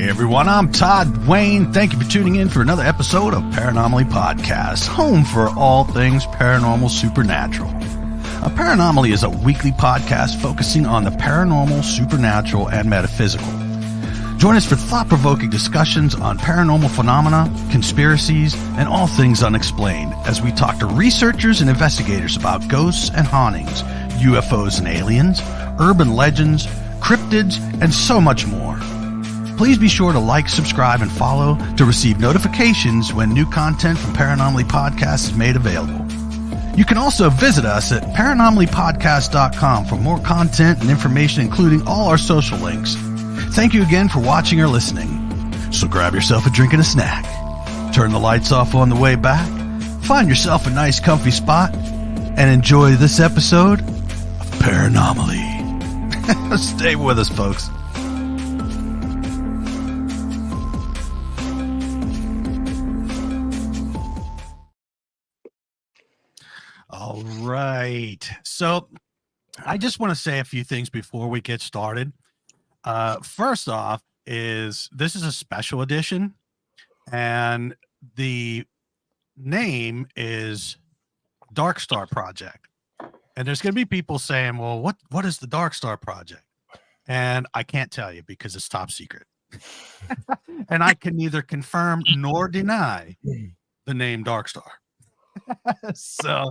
Hey everyone, I'm Todd Wayne. Thank you for tuning in for another episode of Paranomaly Podcasts, home for all things paranormal supernatural. Paranomaly is a weekly podcast focusing on the paranormal, supernatural, and metaphysical. Join us for thought-provoking discussions on paranormal phenomena, conspiracies, and all things unexplained as we talk to researchers and investigators about ghosts and hauntings, UFOs and aliens, urban legends, cryptids, and so much more. Please be sure to like, subscribe, and follow to receive notifications when new content from Paranomaly Podcasts is made available. You can also visit us at paranomalypodcast.com for more content and information, including all our social links. Thank you again for watching or listening. So grab yourself a drink and a snack. Turn the lights off on the way back. Find yourself a nice comfy spot and enjoy this episode of Paranomaly. Stay with us, folks. All right. So I just want to say a few things before we get started. First off this is a special edition, and the name is Darkstar Project. And there's going to be people saying, well, what is the Darkstar Project? And I can't tell you because it's top secret. And I can neither confirm nor deny the name Darkstar. So,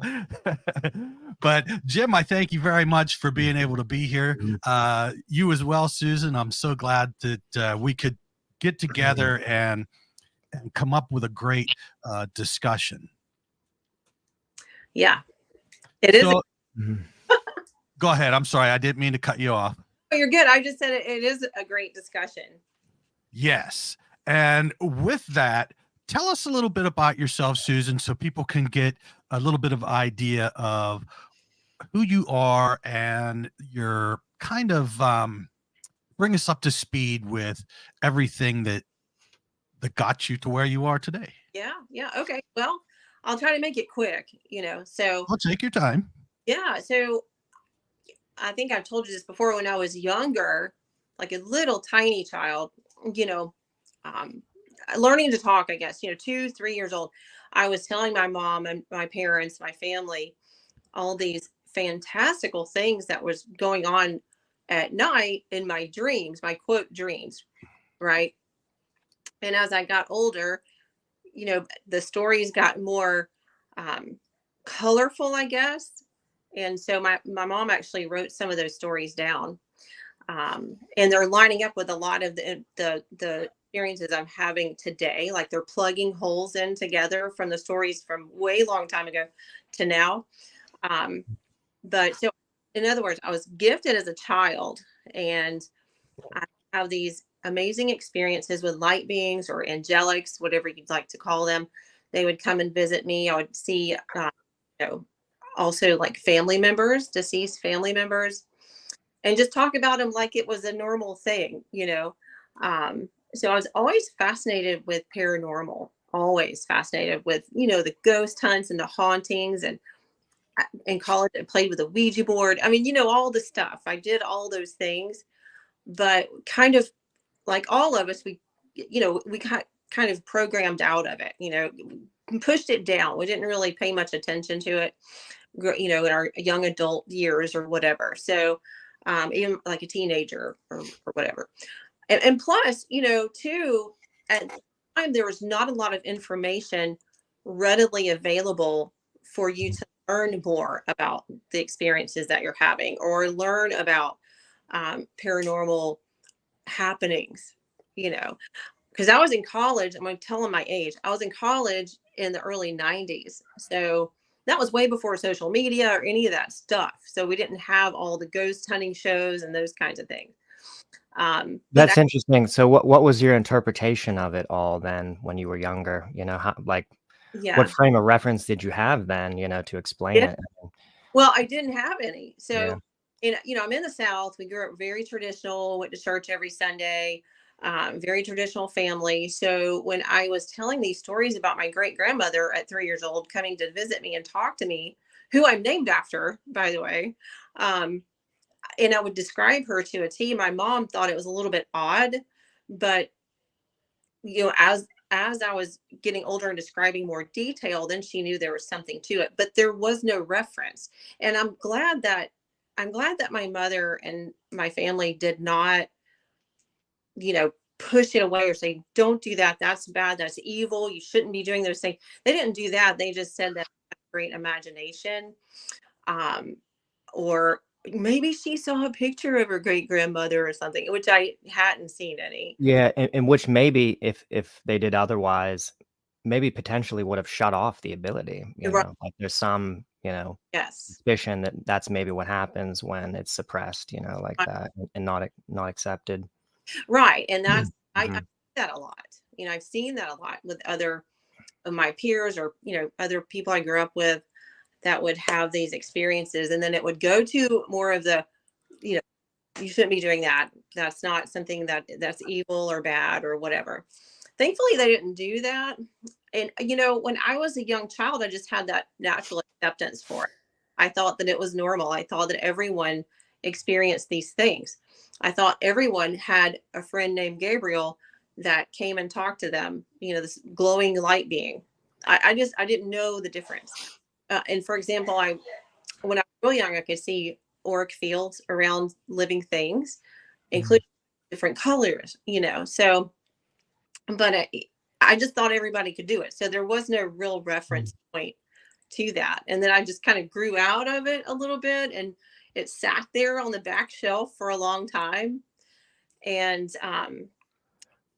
but Jim, I thank you very much for being able to be here. You as well, Susan. I'm so glad that we could get together and come up with a great discussion. Yeah, it is. Go ahead. I'm sorry. I didn't mean to cut you off. Oh, you're good. I just said it is a great discussion. Yes. And with that, tell us a little bit about yourself, Susan, so people can get a little bit of idea of who you are and your kind of bring us up to speed with everything that got you to where you are today. Yeah. Okay. Well, I'll try to make it quick, so I'll take your time. Yeah. So I think I've told you this before. When I was younger, like a little tiny child, learning to talk, I guess, 2-3 years old, I was telling my mom and my parents, my family, all these fantastical things that was going on at night in my dreams, my quote dreams, right? And as I got older, the stories got more colorful, I guess. And so my mom actually wrote some of those stories down. And they're lining up with a lot of the experiences I'm having today. Like they're plugging holes in together from the stories from way long time ago to now. But so in other words, I was gifted as a child, and I have these amazing experiences with light beings or angelics, whatever you'd like to call them. They would come and visit me. I would see, also like family members, deceased family members, and just talk about them like it was a normal thing, So I was always fascinated with paranormal, always fascinated with, the ghost hunts and the hauntings. And in college, I played with a Ouija board. I mean, all the stuff. I did all those things, but kind of like all of us, we kind of programmed out of it, pushed it down. We didn't really pay much attention to it, in our young adult years or whatever. So even like a teenager or whatever. And plus, too, at the time, there was not a lot of information readily available for you to learn more about the experiences that you're having or learn about paranormal happenings, because I was in college. I'm going to tell them my age. I was in college in the early 90s. So that was way before social media or any of that stuff. So we didn't have all the ghost hunting shows and those kinds of things. That's interesting. So what was your interpretation of it all then when you were younger? What frame of reference did you have then, to explain it? Well, I didn't have any. So, I'm in the South. We grew up very traditional, went to church every Sunday, very traditional family. So when I was telling these stories about my great grandmother at 3 years old coming to visit me and talk to me, who I'm named after, by the way, and I would describe her to a T. My mom thought it was a little bit odd, but as I was getting older and describing more detail, then she knew there was something to it, but there was no reference. And I'm glad that my mother and my family did not, push it away or say, don't do that. That's bad. That's evil. You shouldn't be doing those things. They didn't do that. They just said that great imagination. Or maybe she saw a picture of her great grandmother or something, which I hadn't seen any. Yeah, and which maybe if they did otherwise, maybe potentially would have shut off the ability, Right. like there's some, Yes. suspicion that that's maybe what happens when it's suppressed, like that, and not accepted. Right. And that's, I Mhm. see that a lot. I've seen that a lot with other of my peers or, other people I grew up with that would have these experiences. And then it would go to more of the, you know, you shouldn't be doing that. That's not something that's evil or bad or whatever. Thankfully, they didn't do that. And, when I was a young child, I just had that natural acceptance for it. I thought that it was normal. I thought that everyone experienced these things. I thought everyone had a friend named Gabriel that came and talked to them, this glowing light being. I didn't know the difference. And for example, when I was really young, I could see auric fields around living things, including different colors, So, but I just thought everybody could do it. So there was no real reference point to that. And then I just kind of grew out of it a little bit, and it sat there on the back shelf for a long time. And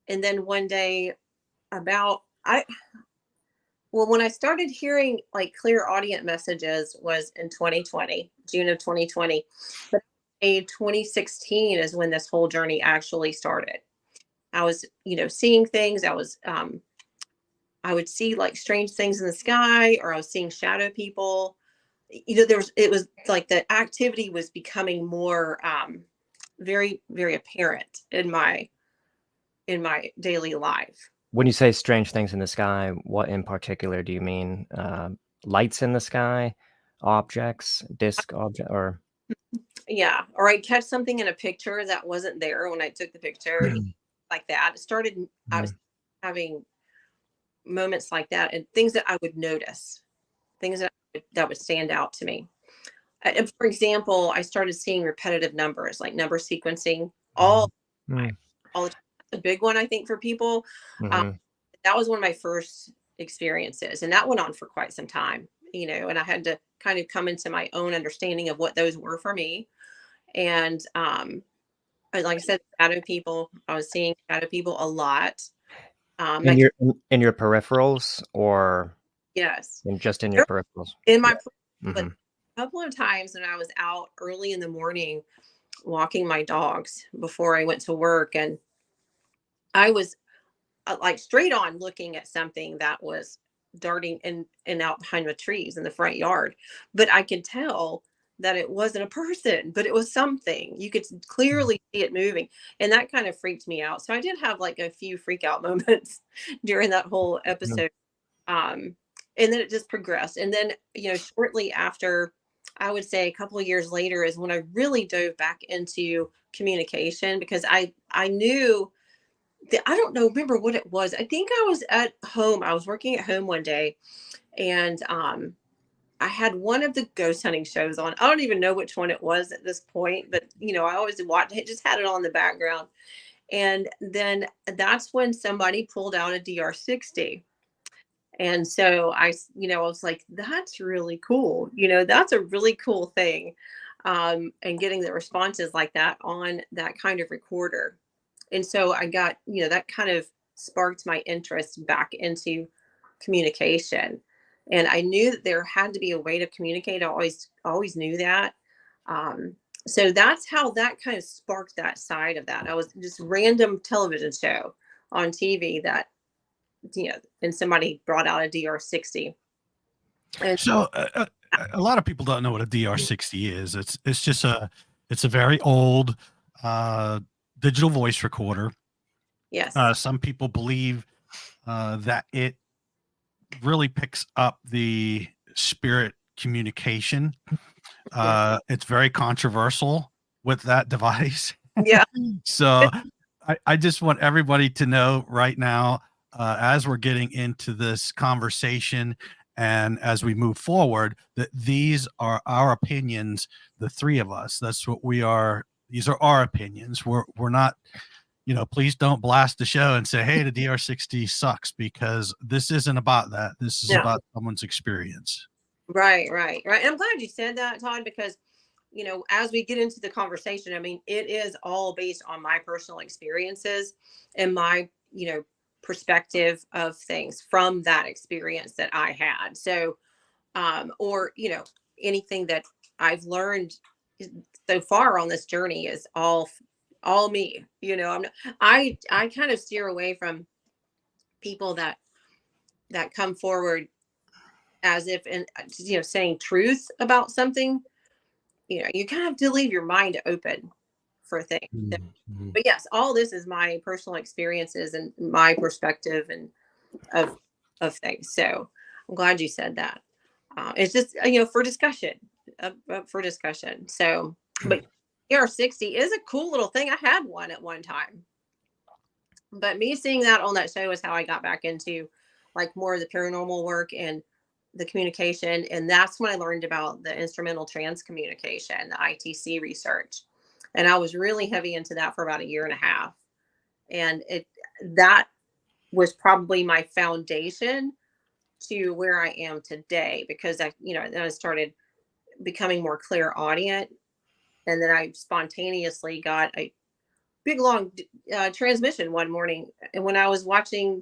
then one day when I started hearing like clear audience messages was in 2020, June of 2020. But 2016 is when this whole journey actually started. I was, seeing things. I would see like strange things in the sky, or I was seeing shadow people. It was like the activity was becoming more, very, very apparent in my daily life. When you say strange things in the sky, what in particular do you mean? Lights in the sky, objects, disk object, or? Yeah, or I'd catch something in a picture that wasn't there when I took the picture, like that. I was having moments like that, and things that I would notice, things that would stand out to me. And for example, I started seeing repetitive numbers, like number sequencing, all the time. All the time. That's a big one, I think, for people. That was one of my first experiences, and that went on for quite some time, and I had to kind of come into my own understanding of what those were for me. And like I said, shadow people, I was seeing shadow people a lot. In your peripherals, or Yes, just in your peripherals? in my, but a couple of times when I was out early in the morning walking my dogs before I went to work, and I was like straight on looking at something that was darting in and out behind the trees in the front yard, but I could tell that it wasn't a person, but it was something. You could clearly see it moving, and that kind of freaked me out. So I did have like a few freak out moments during that whole episode. And then it just progressed. And then, shortly after, I would say a couple of years later is when I really dove back into communication, because I knew that I don't know, remember what it was. I think I was at home. I was working at home one day, and I had one of the ghost hunting shows on. I don't even know which one it was at this point, but I always watched it, just had it on in the background. And then that's when somebody pulled out a DR60. And so I was like, that's really cool. That's a really cool thing. And getting the responses like that on that kind of recorder. And so I got, that kind of sparked my interest back into communication. And I knew that there had to be a way to communicate. I always knew that. So that's how that kind of sparked that side of that. I was just random television show on TV that, and somebody brought out a DR60. And So a lot of people don't know what a DR60 is. It's just it's a very old digital voice recorder. yes, some people believe that it really picks up the spirit communication. It's very controversial with that device. yeah, So I just want everybody to know right now, as we're getting into this conversation and as we move forward, that these are our opinions, the three of us. That's what we are. These are our opinions. We're not, please don't blast the show and say, hey, the DR60 sucks, because this isn't about that. This is about someone's experience. Right. I'm glad you said that, Todd, because as we get into the conversation, I mean, it is all based on my personal experiences and my, perspective of things from that experience that I had. So, or, anything that I've learned so far on this journey is all me, I kind of steer away from people that come forward as if, and saying truth about something. You kind of have to leave your mind open for things. Mm-hmm. But yes, all this is my personal experiences and my perspective and of things. So I'm glad you said that. It's just for discussion, for discussion. So, but ER60 is a cool little thing. I had one at one time, but me seeing that on that show is how I got back into like more of the paranormal work and the communication. And that's when I learned about the instrumental trans communication, the ITC research. And I was really heavy into that for about 1.5 years. And that was probably my foundation to where I am today, because then I started becoming more clairaudient. And then I spontaneously got a big, long transmission one morning. And when I was watching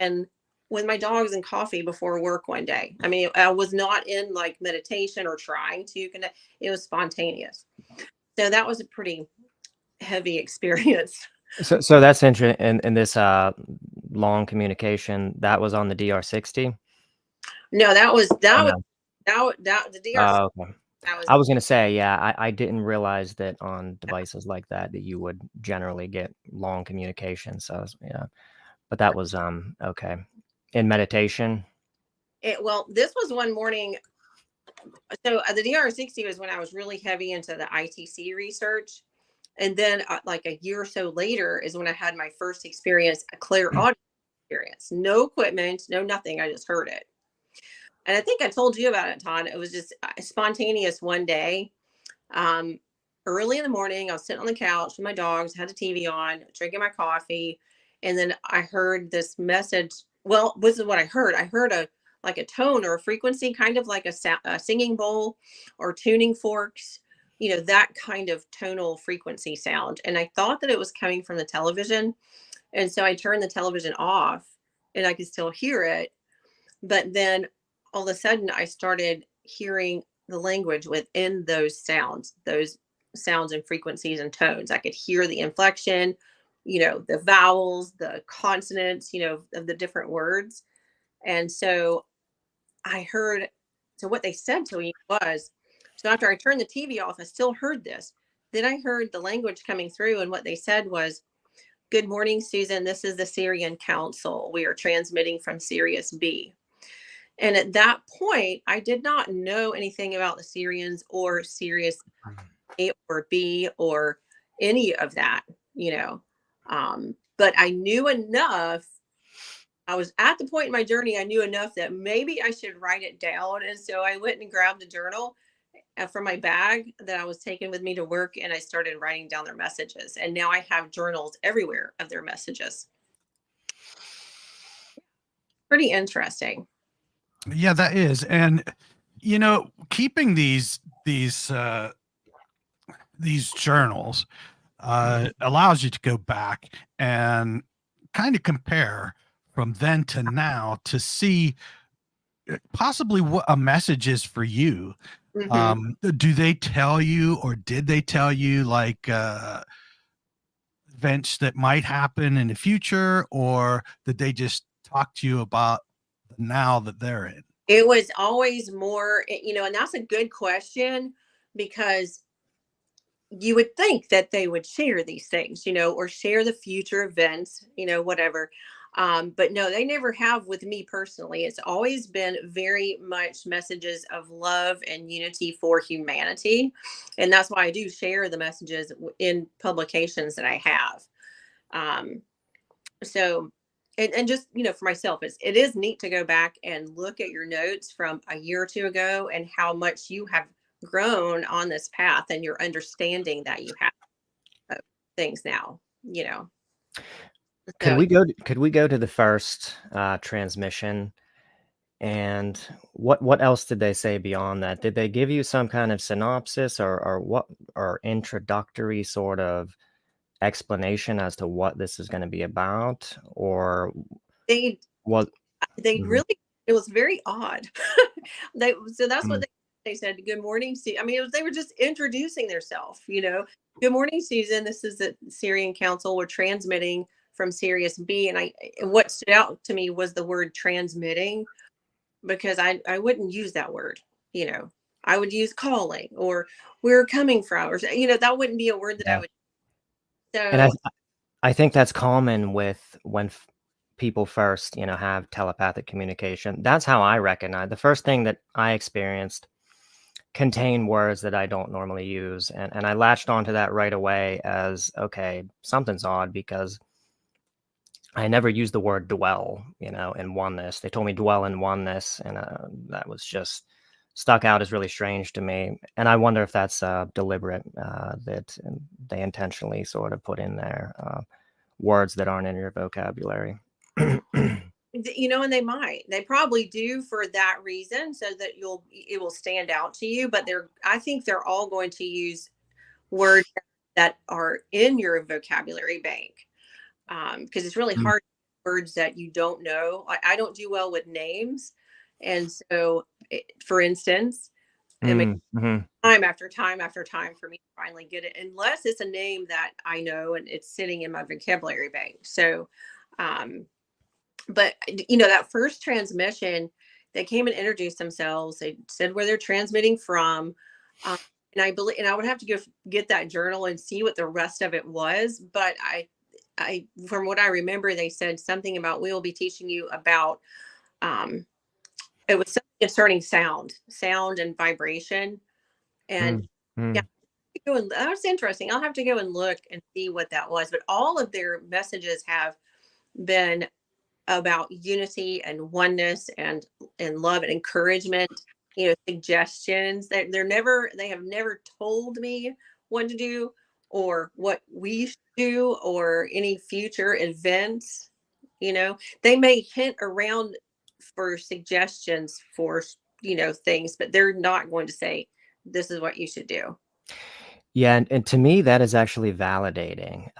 and with my dogs and coffee before work one day. I mean, I was not in like meditation or trying to connect. It was spontaneous. So that was a pretty heavy experience. So that's interesting. In this long communication, that was on the DR60. No, that was the DR60. Oh, okay. I was going to say, yeah, I didn't realize that on devices like that you would generally get long communication. So yeah, but that was okay. In meditation. Well, this was one morning. So the DR60 was when I was really heavy into the ITC research. And then like a year or so later is when I had my first experience, a clairaudient experience. No equipment, no nothing. I just heard it. And I think I told you about it, Todd. It was just spontaneous one day. Early in the morning, I was sitting on the couch with my dogs, had the TV on, drinking my coffee. And then I heard this message. Well, this is what I heard. I heard a tone or a frequency, kind of like a singing bowl or tuning forks, that kind of tonal frequency sound. And I thought that it was coming from the television. And so I turned the television off and I could still hear it. But then all of a sudden I started hearing the language within those sounds and frequencies and tones. I could hear the inflection, the vowels, the consonants, of the different words. And so I heard, so what they said to me was, so after I turned the TV off, I still heard this. Then I heard the language coming through, and what they said was, "Good morning, Susan. This is the Syrian Council. We are transmitting from Sirius B." And at that point, I did not know anything about the Syrians or Sirius A or B or any of that, but I knew enough. I was at the point in my journey, I knew enough that maybe I should write it down. And so I went and grabbed a journal from my bag that I was taking with me to work, and I started writing down their messages. And now I have journals everywhere of their messages. Pretty interesting. Yeah, that is. And, keeping these journals allows you to go back and kind of compare from then to now to see possibly what a message is for you. Mm-hmm. Do they tell you, or did they tell you like events that might happen in the future, or did they just talk to you about the now that they're in? It was always more, and that's a good question, because you would think that they would share these things, or share the future events, whatever. But no, they never have with me personally. It's always been very much messages of love and unity for humanity. And that's why I do share the messages in publications that I have. Um, so, and just, for myself, it is neat to go back and look at your notes from a year or two ago and how much you have grown on this path and your understanding that you have of things now. Could So we go to the first transmission? And what else did they say beyond that? Did they give you some kind of synopsis or what, or introductory sort of explanation as to what this is going to be about, or they what? they Mhm. really, it was very odd. So that's what Mm. they said. Good morning, I mean, they were just introducing themselves. Good morning, Susan. This is the Syrian Council. We're transmitting from Sirius B, and what stood out to me was the word transmitting, because I wouldn't use that word. You know, I would use calling or we're coming from, or that wouldn't be a word that I Yeah. would. And I So I think that's common with when people first, have telepathic communication. That's how I recognize the first thing that I experienced contain words that I don't normally use. And I latched onto that right away as, okay, something's odd, because I never used the word dwell, in oneness. They told me dwell in oneness, and that was just stuck out as really strange to me. And I wonder if that's deliberate, that they intentionally sort of put in there words that aren't in your vocabulary. and they probably do for that reason, so that it will stand out to you. But I think they're all going to use words that are in your vocabulary bank, because it's really Mm, hard, words that you don't know. I don't do well with names, and so for instance, I mean, mhm. time after time after time for me to finally get it, unless it's a name that I know and it's sitting in my vocabulary bank. So um but that first transmission, they came and introduced themselves. They said where they're transmitting from, um, and I would have to go get that journal and see what the rest of it was. But I from what I remember, they said something about, we will be teaching you about, um, it was something concerning sound and vibration. And Mm, yeah, mm. that was interesting. I'll have to go and look and see what that was. But all of their messages have been about unity and oneness and love and encouragement, suggestions. That they have never told me what to do or what we should do or any future events. They may hint around for suggestions for things, but they're not going to say this is what you should do. Yeah, and to me, that is actually validating,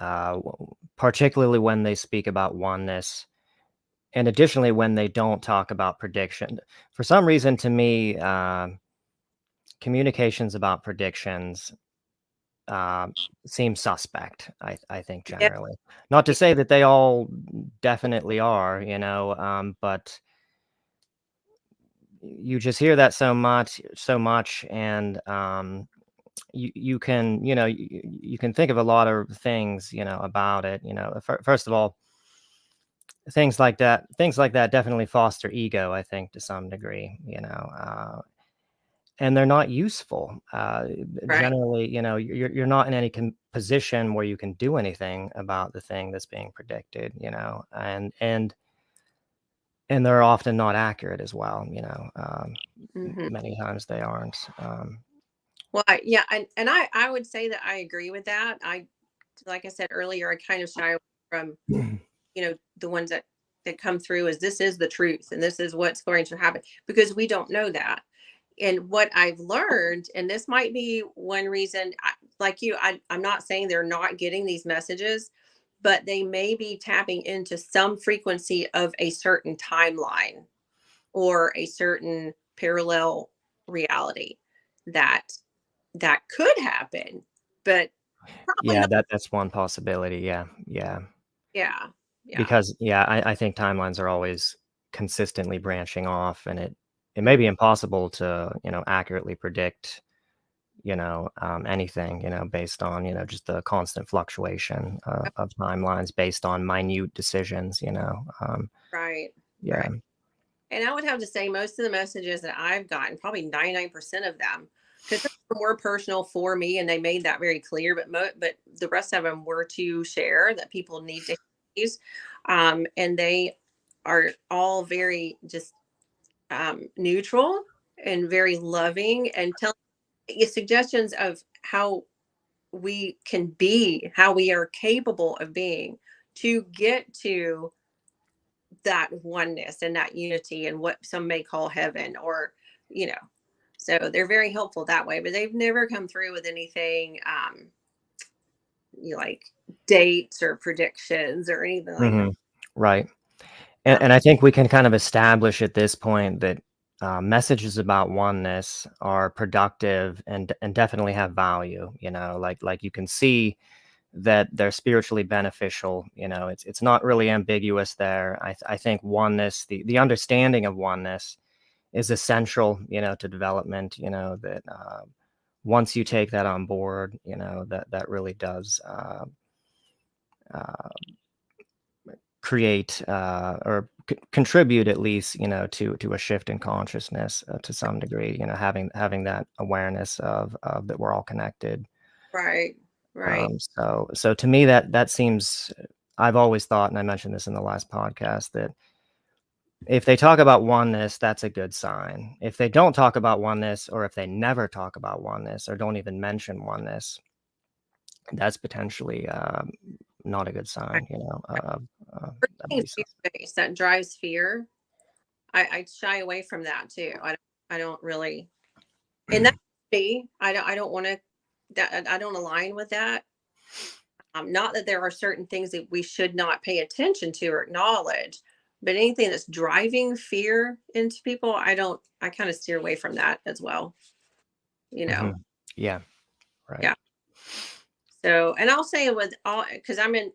particularly when they speak about oneness. And additionally, when they don't talk about prediction. For some reason, to me, communications about predictions um, seem suspect, I think, Yeah, generally. Not to say that they all definitely are, but you just hear that so much, and you can, you can think of a lot of things, about it. First of all, things like that definitely foster ego, I think, to some degree, and they're not useful. right. Generally, you're not in any position where you can do anything about the thing that's being predicted, and they're often not accurate as well. Hmm. Many times they aren't. Well, yeah, and I would say that I agree with that. Like I said earlier, I kind of shy away from the ones that come through as this is the truth and this is what's going to happen, because we don't know that. And what I've learned, and this might be one reason, like I'm not saying they're not getting these messages, but they may be tapping into some frequency of a certain timeline or a certain parallel reality that could happen, but probably Yeah, not. that's one possibility. Yeah, yeah. Yeah, yeah. Because, yeah, I think timelines are always consistently branching off, and it may be impossible to, accurately predict, anything, based on, just the constant fluctuation of timelines based on minute decisions, Right. yeah. Right. And I would have to say most of the messages that I've gotten, probably 99% of them, because some were personal for me, and they made that very clear. But the rest of them were to share that people need to hear these, and they are all very just neutral and very loving, and telling you suggestions of how we can be, how we are capable of being, to get to that oneness and that unity and what some may call heaven, or you know so they're very helpful that way, but they've never come through with anything like dates or predictions or anything like that. Mhm. Right. uh, And I think we can kind of establish at this point that messages about oneness are productive and definitely have value. Like you can see that they're spiritually beneficial. It's not really ambiguous there. I think oneness, the understanding of oneness, is essential, to development. That once you take that on board, that really does uh, create or contribute at least, to a shift in consciousness to some degree. Having that awareness of that we're all connected. right. Right. So to me, that seems. I've always thought, and I mentioned this in the last podcast, that if they talk about oneness, that's a good sign. If they don't talk about oneness, or if they never talk about oneness, or don't even mention oneness, that's potentially not a good Right. sign. That Anything belief. fear-based that drives fear, I shy away from that too. I don't really, and that's me. I don't want to, that I don't align with that. Not that there are certain things that we should not pay attention to or acknowledge, but anything that's driving fear into people, I kind of steer away from that as well, you know? Mhm. Yeah, right. Yeah. So, and I'll say with all, because I'm in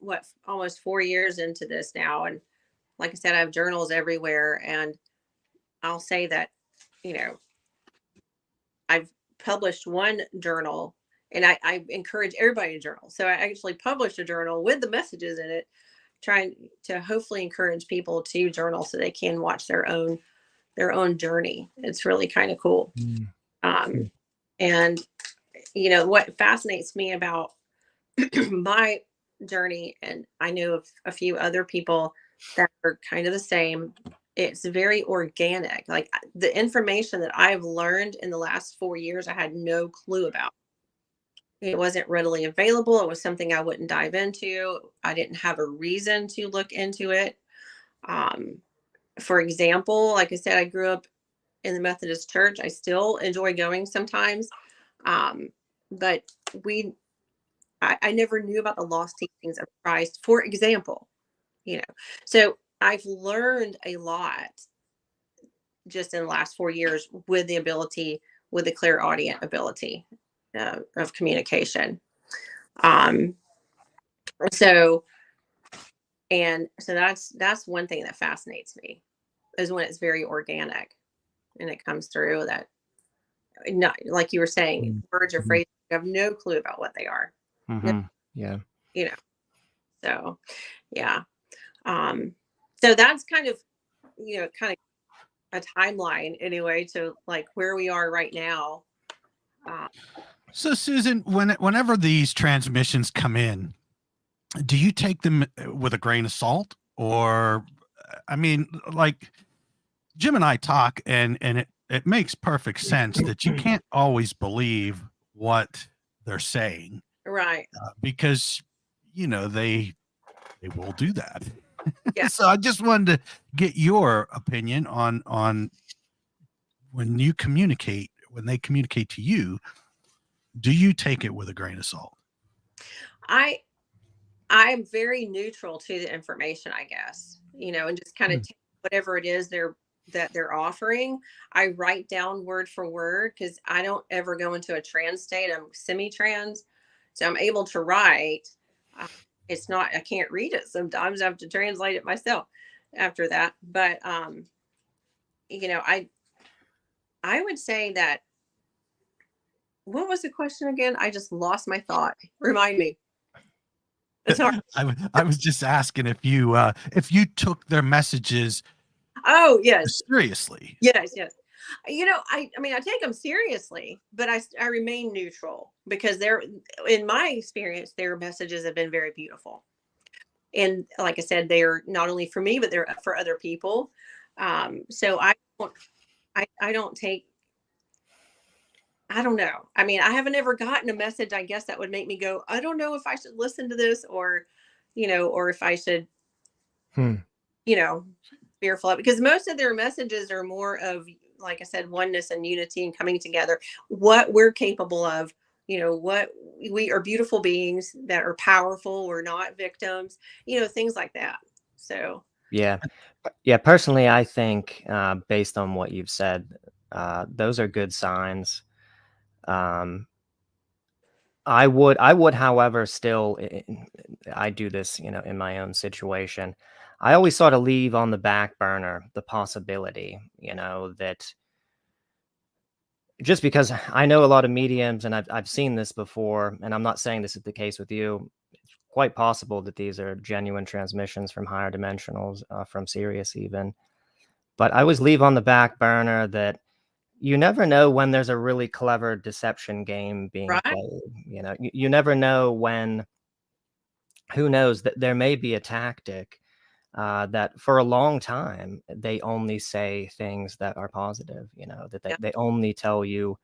almost 4 years into this now. And like I said, I have journals everywhere. And I'll say that, you know, I've published one journal, and I encourage everybody to journal. So I actually published a journal with the messages in it, trying to hopefully encourage people to journal so they can watch their own journey. It's really kind of cool. Mm. Um, and what fascinates me about my journey, and I know of a few other people that are kind of the same. It's very organic. Like the information that I've learned in the last 4 years, I had no clue about. It wasn't readily available. It was something I wouldn't dive into. I didn't have a reason to look into it. Um, for example, like I said, I grew up in the Methodist church. I still enjoy going sometimes. Um, but I never knew about the lost teachings of Christ, for example, you know. So I've learned a lot just in the last 4 years with the clairaudient ability of communication. Um, so so that's one thing that fascinates me, is when it's very organic and it comes through that, not like you were saying, Mm. words or Mhm. phrases, I have no clue about what they are. No, Mhm. Yeah. you know. So yeah. Um, so that's kind of a timeline anyway to like where we are right now. Uh, So, Susan, whenever these transmissions come in, do you take them with a grain of salt, or, I mean, like Jim and I talk, and it makes perfect sense that you can't always believe what they're saying, right. because they will do that. Yeah. So I just wanted to get your opinion on when they communicate to you, do you take it with a grain of salt? I I'm very neutral to the information, I guess, and just kind of Hmm. take whatever it is they're offering. I write down word for word because I don't ever go into a trans state. I'm semi-trans, so I'm able to write. Uh, it's not, I can't read it. Sometimes I have to translate it myself after that. But I would say that what was the question again? I just lost my thought. Remind me. It's hard. I was just asking if you took their messages Oh, yes. seriously. Yes. I mean, I take them seriously, but I remain neutral because in my experience, their messages have been very beautiful. And like I said, they're not only for me, but they're for other people. So I don't take, I don't know. I mean, I haven't ever gotten a message, I guess, that would make me go, I don't know if I should listen to this or if I should, fearful of it. Because most of their messages are more of, like I said, oneness and unity and coming together, what we're capable of, what we are beautiful beings that are powerful. We're not victims, things like that. So. Yeah. Personally, I think based on what you've said, those are good signs. I would, however, still, I do this, in my own situation. I always sort of leave on the back burner the possibility, that just because I know a lot of mediums and I've seen this before, and I'm not saying this is the case with you. It's quite possible that these are genuine transmissions from higher dimensionals, from Sirius even. But I always leave on the back burner that you never know when there's a really clever deception game being Right. played. You never know when, who knows, that there may be a tactic that for a long time, they only say things that are positive, that they only tell you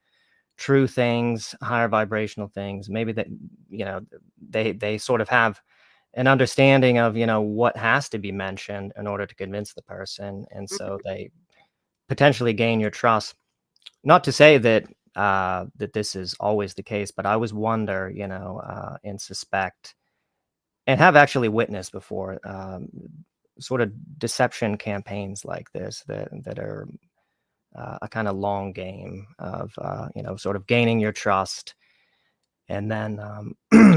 true things, higher vibrational things. Maybe that, they sort of have an understanding of, what has to be mentioned in order to convince the person. And so they potentially gain your trust. Not to say that that this is always the case, but I always wonder, and suspect, and have actually witnessed before, sort of deception campaigns like this that are a kind of long game of sort of gaining your trust and then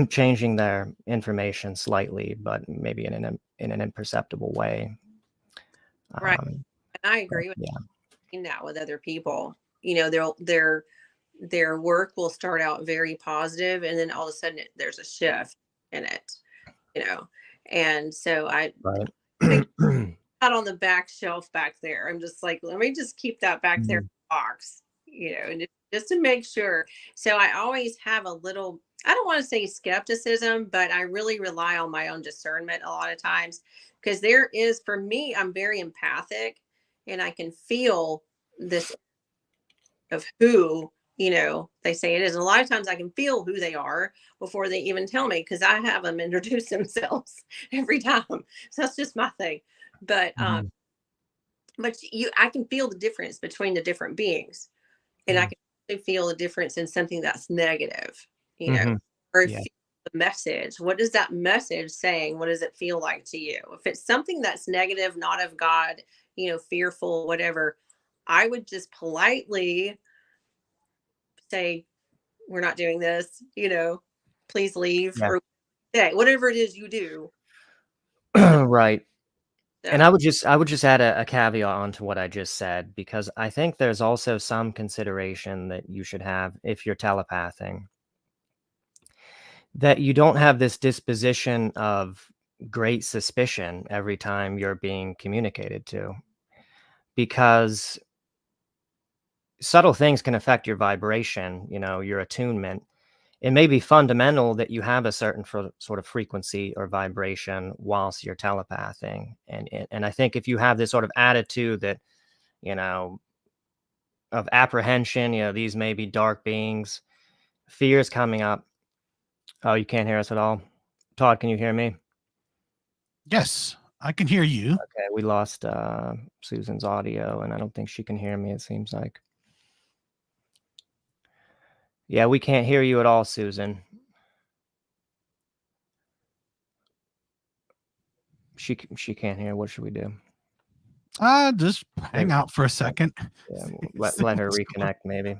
changing their information slightly, but maybe in an imperceptible way. Right. And I agree with that with other people. Their work will start out very positive, and then all of a sudden there's a shift in it. And so I think out on the back shelf back there. I'm just like, let me just keep that back there in the box, and just to make sure. So I always have a little, I don't want to say skepticism, but I really rely on my own discernment a lot of times, because there is, for me, I'm very empathic and I can feel this of who, they say it is. And a lot of times I can feel who they are before they even tell me, because I have them introduce themselves every time. So that's just my thing. But I can feel the difference between the different beings, and I can feel the difference in something that's negative, or feel the message. What is that message saying? What does it feel like to you? If it's something that's negative, not of God, fearful, whatever, I would just politely say, we're not doing this, please leave, or say whatever it is you do. Right. So. And I would just add a caveat onto what I just said, because I think there's also some consideration that you should have if you're telepathing, that you don't have this disposition of great suspicion every time you're being communicated to, because subtle things can affect your vibration, your attunement. It may be fundamental that you have a certain sort of frequency or vibration whilst you're telepathing. And I think if you have this sort of attitude that, of apprehension, these may be dark beings, fears coming up. Oh, you can't hear us at all? Todd, can you hear me? Yes, I can hear you. Okay, we lost Susan's audio, and I don't think she can hear me, it seems like. Yeah, we can't hear you at all, Susan. She can't hear. What should we do? Just hang out for a second. Yeah, let her reconnect, maybe.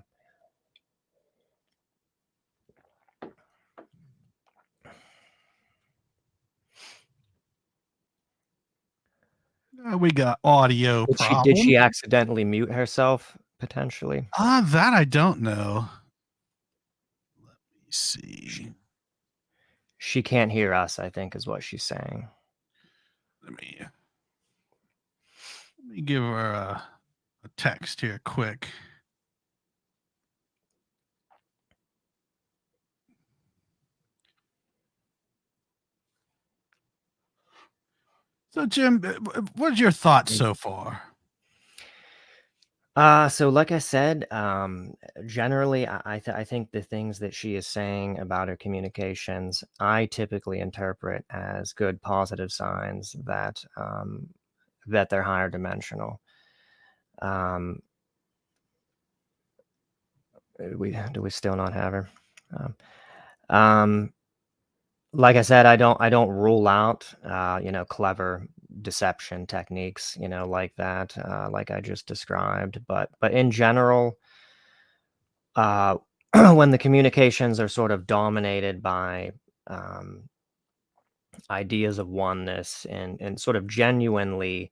We got audio problems. Did she accidentally mute herself, potentially? That I don't know. see. She can't hear us, I think, is what she's saying. Let me give her a text here quick. So, Jim, what are your thoughts so far? So like I said, generally, I think the things that she is saying about her communications, I typically interpret as good positive signs that that they're higher dimensional. Do we still not have her? Like I said, I don't rule out clever deception techniques, like that, like I just described. But in general, when the communications are sort of dominated by ideas of oneness and sort of genuinely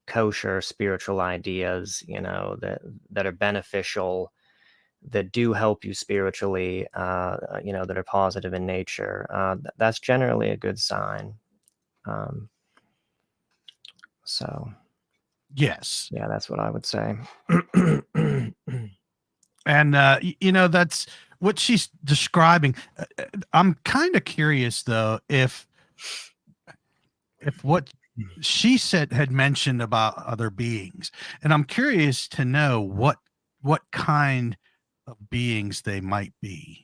kosher spiritual ideas, that are beneficial, that do help you spiritually, that are positive in nature, that's generally a good sign. So, Yes. yeah, that's what I would say. And, that's what she's describing. I'm kind of curious, though, if what she had mentioned about other beings, and I'm curious to know what kind of beings they might be.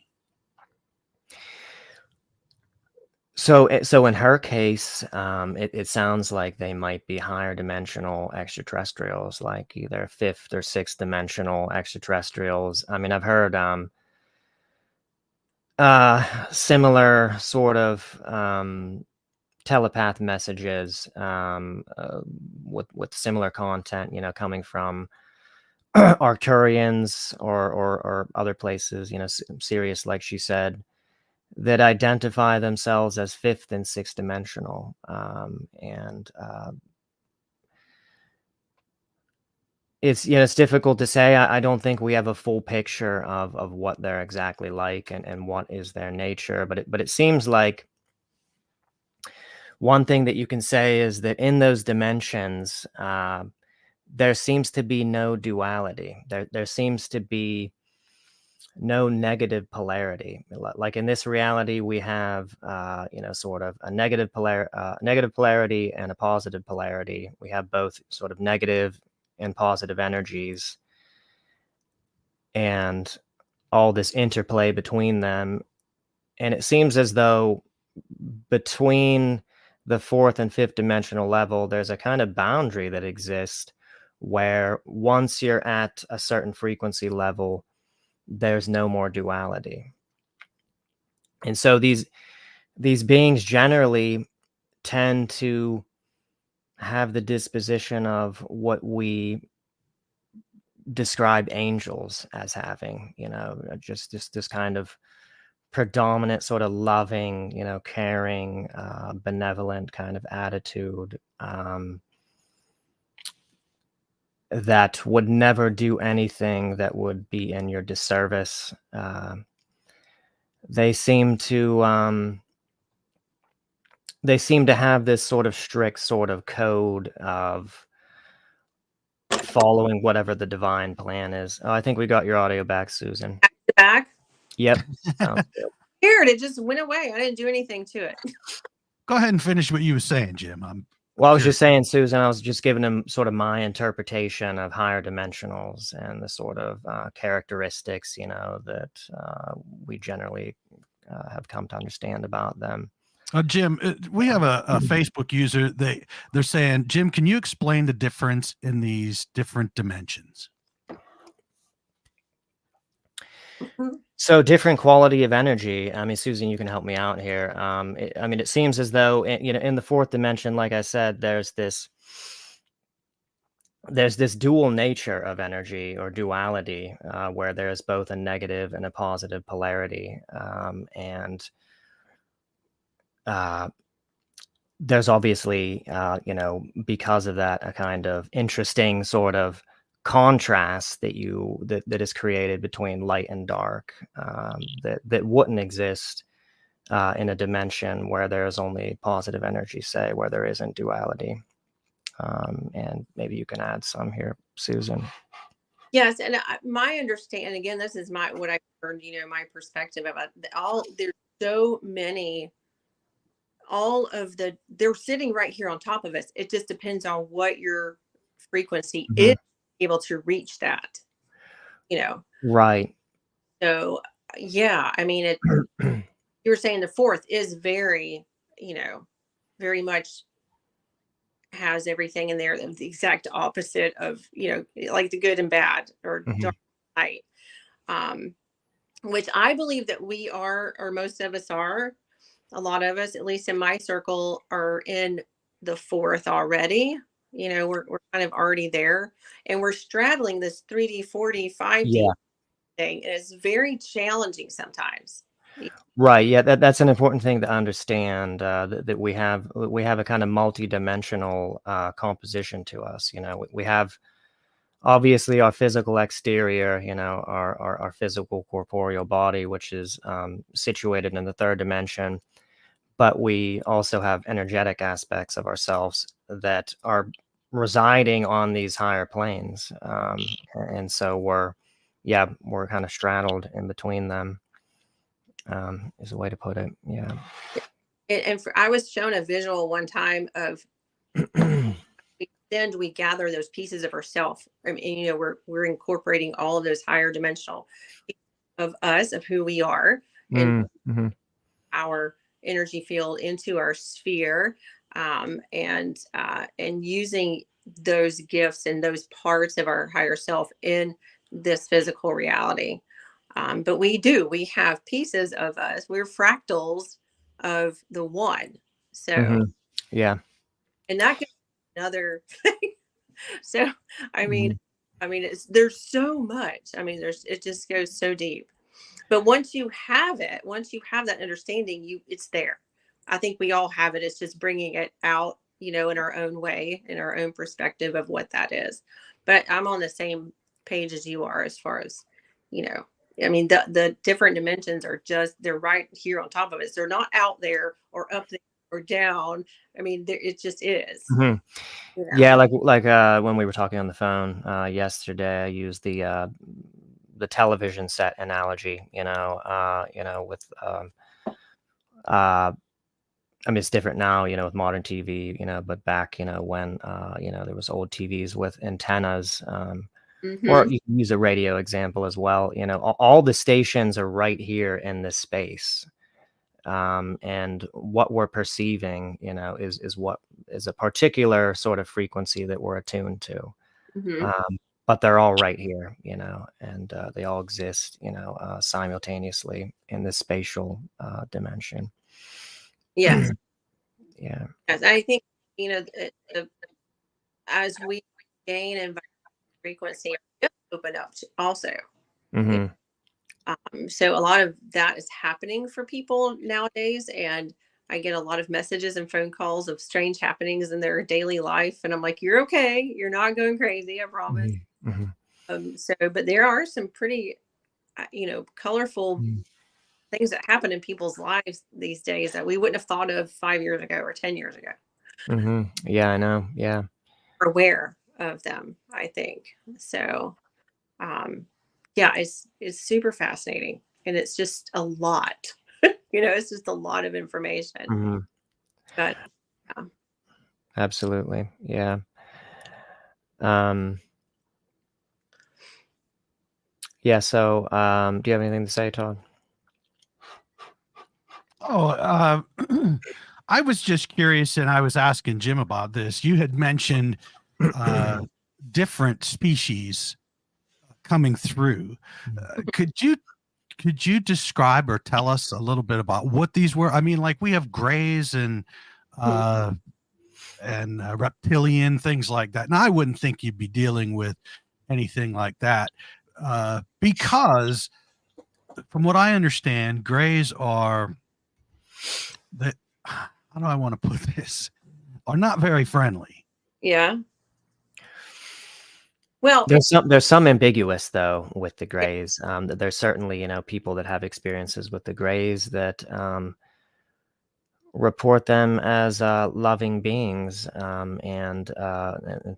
So in her case, it sounds like they might be higher dimensional extraterrestrials, like either fifth or sixth dimensional extraterrestrials. I mean, I've heard similar sort of telepath messages with similar content, coming from Arcturians or other places, Sirius, like she said, that identify themselves as fifth and sixth dimensional. And it's difficult to say. I don't think we have a full picture of what they're exactly like and what is their nature. But it seems like one thing that you can say is that in those dimensions, there seems to be no duality. There seems to be no negative polarity. Like in this reality, we have, sort of a negative polarity and a positive polarity. We have both sort of negative and positive energies, and all this interplay between them. And it seems as though between the fourth and fifth dimensional level, there's a kind of boundary that exists where once you're at a certain frequency level, there's no more duality. And so these beings generally tend to have the disposition of what we describe angels as having, just this kind of predominant sort of loving, caring, benevolent kind of attitude, that would never do anything that would be in your disservice. They seem to have this sort of strict sort of code of following whatever the divine plan is. Oh, I think we got your audio back, Susan. Back? Yep. Sounds good. Weird. It just went away. I didn't do anything to it. Go ahead and finish what you were saying, Jim. Well, I was just saying, Susan, I was just giving him sort of my interpretation of higher dimensionals and the sort of characteristics, that we generally have come to understand about them. Jim, we have a Facebook user. They're saying, Jim, can you explain the difference in these different dimensions? So different quality of energy. I mean, Susan, you can help me out here. It seems as though, in the fourth dimension, like I said, there's this dual nature of energy, or duality, where there's both a negative and a positive polarity. And there's obviously, because of that, a kind of interesting sort of contrast that is created between light and dark, that wouldn't exist in a dimension where there's only positive energy, say, where there isn't duality. And maybe you can add some here, Susan. Yes, and my understanding, again, this is what I heard, my perspective about there's so many, they're sitting right here on top of us. It just depends on what your frequency is able to reach that, Right. So, yeah, I mean, you were saying the fourth is very, very much has everything in there, the exact opposite of, like the good and bad or dark and light, which I believe that we are, or most of us are. A lot of us, at least in my circle, are in the fourth already. We're kind of already there, and we're straddling this 3D, 4D, 5D thing. And it's very challenging sometimes. Right. Yeah, that's an important thing to understand, that we have a kind of multi-dimensional composition to us. We have obviously our physical exterior, our physical corporeal body, which is situated in the third dimension. But we also have energetic aspects of ourselves that are residing on these higher planes. And so we're kind of straddled in between them, is a way to put it. Yeah. And I was shown a visual one time of we gather those pieces of ourselves. I mean, we're incorporating all of those higher dimensional of us, of who we are, and our energy field into our sphere, and using those gifts and those parts of our higher self in this physical reality. But we have pieces of us. We're fractals of the one. So yeah, and that could be another thing. So I mean, there's so much. I mean, it just goes so deep. But once you have that understanding, it's there. I think we all have it. It's just bringing it out, in our own way, in our own perspective of what that is. But I'm on the same page as you are as far as, I mean, the different dimensions are they're right here on top of us. They're not out there or up there or down. I mean, it just is. Yeah, like when we were talking on the phone yesterday, I used the television set analogy, with I mean, it's different now, with modern TV, but back, when there was old TVs with antennas, or you can use a radio example as well. All the stations are right here in this space, and what we're perceiving, is a particular sort of frequency that we're attuned to. But they're all right here, and they all exist, simultaneously in this spatial dimension. Yes. Yeah. Yes. I think, as we gain and frequency, open up also. So a lot of that is happening for people nowadays. And I get a lot of messages and phone calls of strange happenings in their daily life. And I'm like, you're okay. You're not going crazy. I promise. But there are some pretty, colorful things that happen in people's lives these days that we wouldn't have thought of 5 years ago or 10 years ago. Yeah, I know. Yeah. We're aware of them, I think. So, it's super fascinating, and it's just a lot. It's just a lot of information. But absolutely, yeah. Yeah. So, do you have anything to say, Todd? Oh, I was just curious, and I was asking Jim about this. You had mentioned different species coming through. Could you describe or tell us a little bit about what these were? I mean, like we have grays and reptilian, things like that. And I wouldn't think you'd be dealing with anything like that, because from what I understand, grays are how do I want to put this? Are not very friendly. Yeah. Well, There's some ambiguous though with the grays. There's certainly people that have experiences with the grays that report them as loving beings, and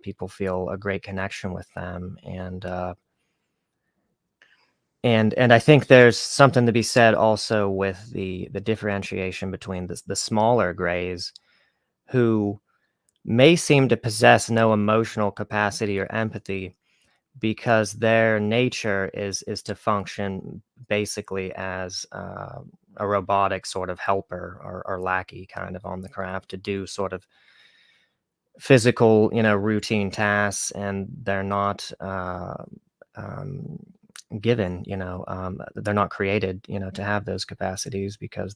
people feel a great connection with them, and I think there's something to be said also with the differentiation between the smaller grays who may seem to possess no emotional capacity or empathy because their nature is to function basically as a robotic sort of helper or lackey kind of on the craft to do sort of physical, routine tasks, and they're not um, given, they're not created, to have those capacities because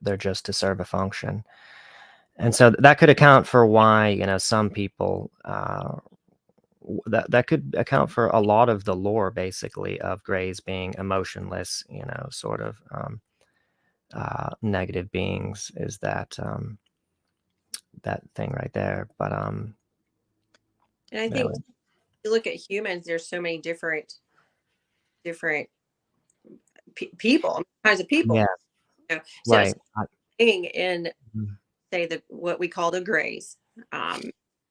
they're just to serve a function. And so that could account for why, some people, that could account for a lot of the lore, basically, of grays being emotionless, sort of negative beings, is that that thing right there. But and I think anyway. you look at humans, there's so many different people, kinds of people. Yeah, So right. staying in, Mhm. say, what we call the grays.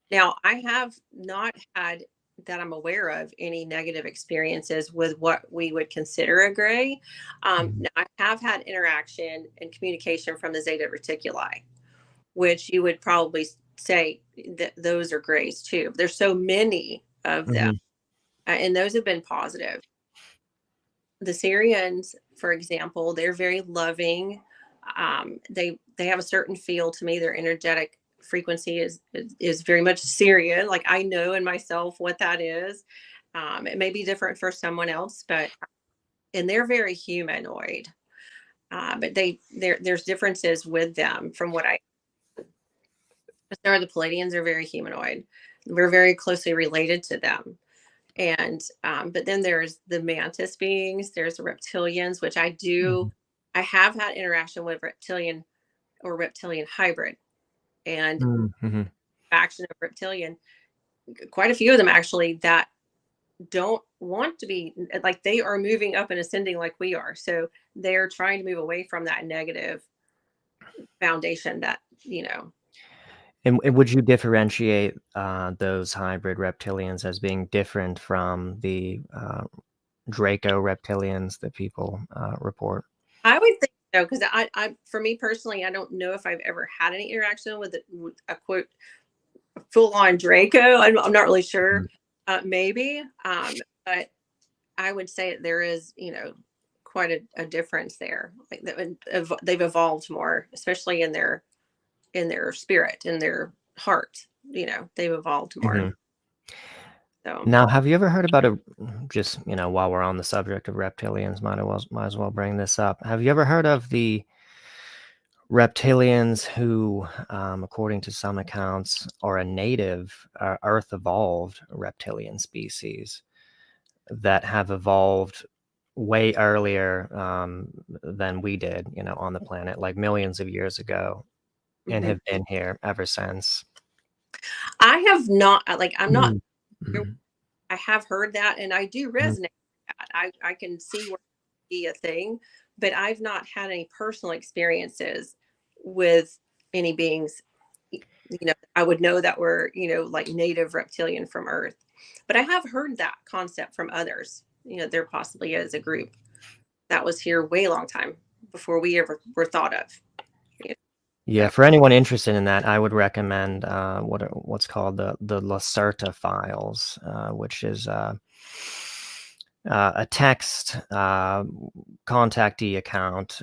Now, I have not had, that I'm aware of, any negative experiences with what we would consider a gray. Mhm. Now, I have had interaction and communication from the Zeta Reticuli, which you would probably say that those are grays too. There's so many of them, Mhm. and those have been positive. The Syrians, for example, they're very loving. They have a certain feel to me. Their energetic frequency is very much Syrian. Like, I know in myself what that is. It may be different for someone else, and they're very humanoid. But there's differences with them from what I. There, the Palladians are very humanoid. We're very closely related to them. And but then there's the mantis beings, there's the reptilians, which Mhm. I have had interaction with reptilian or reptilian hybrid, and Mhm. faction of reptilian, quite a few of them actually, that don't want to be, like, they are moving up and ascending like we are, so they're trying to move away from that negative foundation that, And would you differentiate those hybrid reptilians as being different from the Draco reptilians that people report? I would think so, because for me personally, I don't know if I've ever had any interaction with a quote full on Draco. I'm not really sure. Mhm. Maybe, but I would say there is, quite a difference there. Like, they've evolved more, especially in their spirit, in their heart. They've evolved more. Mhm. So Now, have you ever heard about just, while we're on the subject of reptilians, might as well bring this up. Have you ever heard of the reptilians who, according to some accounts, are a native Earth evolved reptilian species that have evolved way earlier than we did, on the planet, like millions of years ago, and mhm. have been here ever since? I have not, like, I'm not. Mm. Mhm. I have heard that, and I do Mhm. resonate with that. I can see where it be a thing, but I've not had any personal experiences with any beings, I would know that were, like, native reptilian from Earth. But I have heard that concept from others. There possibly is a group that was here way long time before we ever were thought of. You Yeah, know, for anyone interested in that, I would recommend what's called the Lacerta files, which is a text contactee account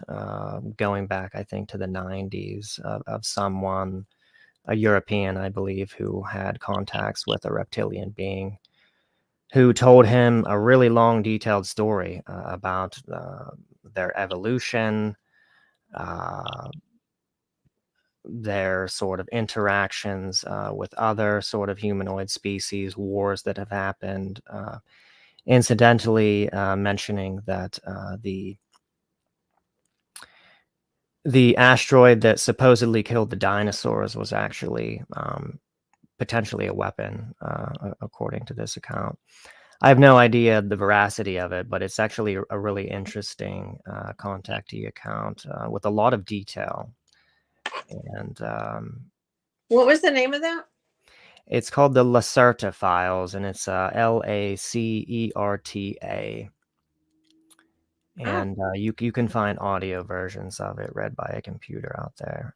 going back, I think, to the 90s of someone, a European, I believe, who had contacts with a reptilian being who told him a really long, detailed story about their evolution, uh, their sort of interactions with other sort of humanoid species, wars that have happened. Incidentally, mentioning that the asteroid that supposedly killed the dinosaurs was actually potentially a weapon, according to this account. I have no idea the veracity of it, but it's actually a really interesting contactee account with a lot of detail. And What was the name of that? it's called the Lacerta Files, and it's Lacerta. And you can find audio versions of it read by a computer out there,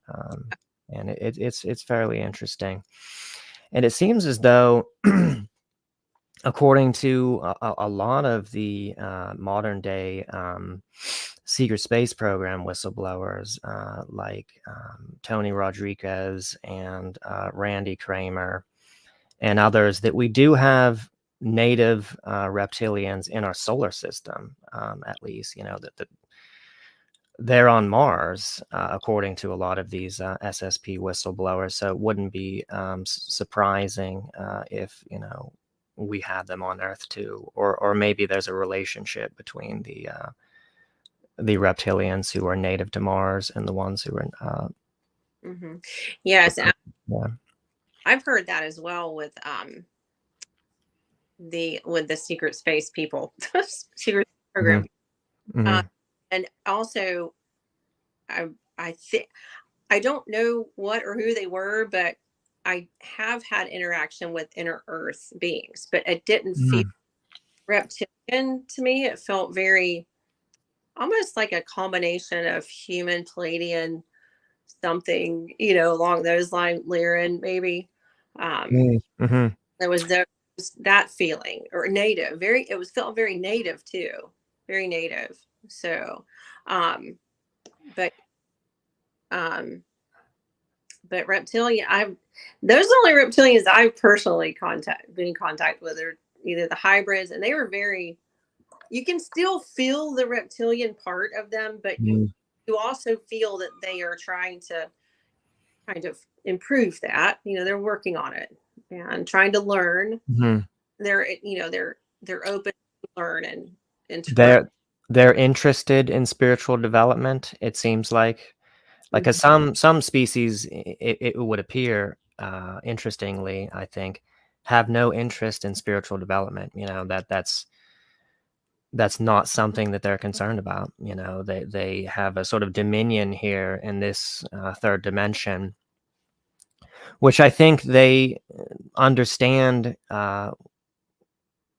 and it's fairly interesting. And it seems as though, according to a lot of the modern day secret space program whistleblowers, like Tony Rodriguez and Randy Kramer and others, that we do have native reptilians in our solar system, at least, that they're on Mars, according to a lot of these SSP whistleblowers. So it wouldn't be surprising if, we had them on Earth too, or maybe there's a relationship between the reptilians who are native to Mars and the ones who are. Yes, yeah. I've heard that as well with the secret space people, secret program, and also I think I don't know what or who they were, but I have had interaction with inner Earth beings, but it didn't feel reptilian to me. It felt very almost like a combination of human, Palladian, something, along those lines, Lyran, maybe. There was that feeling, or native, felt very native too, very native. So, but reptilian, those are the only reptilians I've personally been in contact with, are either the hybrids, and they were you can still feel the reptilian part of them, but you also feel that they are trying to kind of improve that. They're working on it and trying to learn. They're open to learn and they're interested in spiritual development, it seems like. Because some species, it would appear, interestingly, I think, have no interest in spiritual development. That's not something that they're concerned about. They have a sort of dominion here in this third dimension, which I think they understand.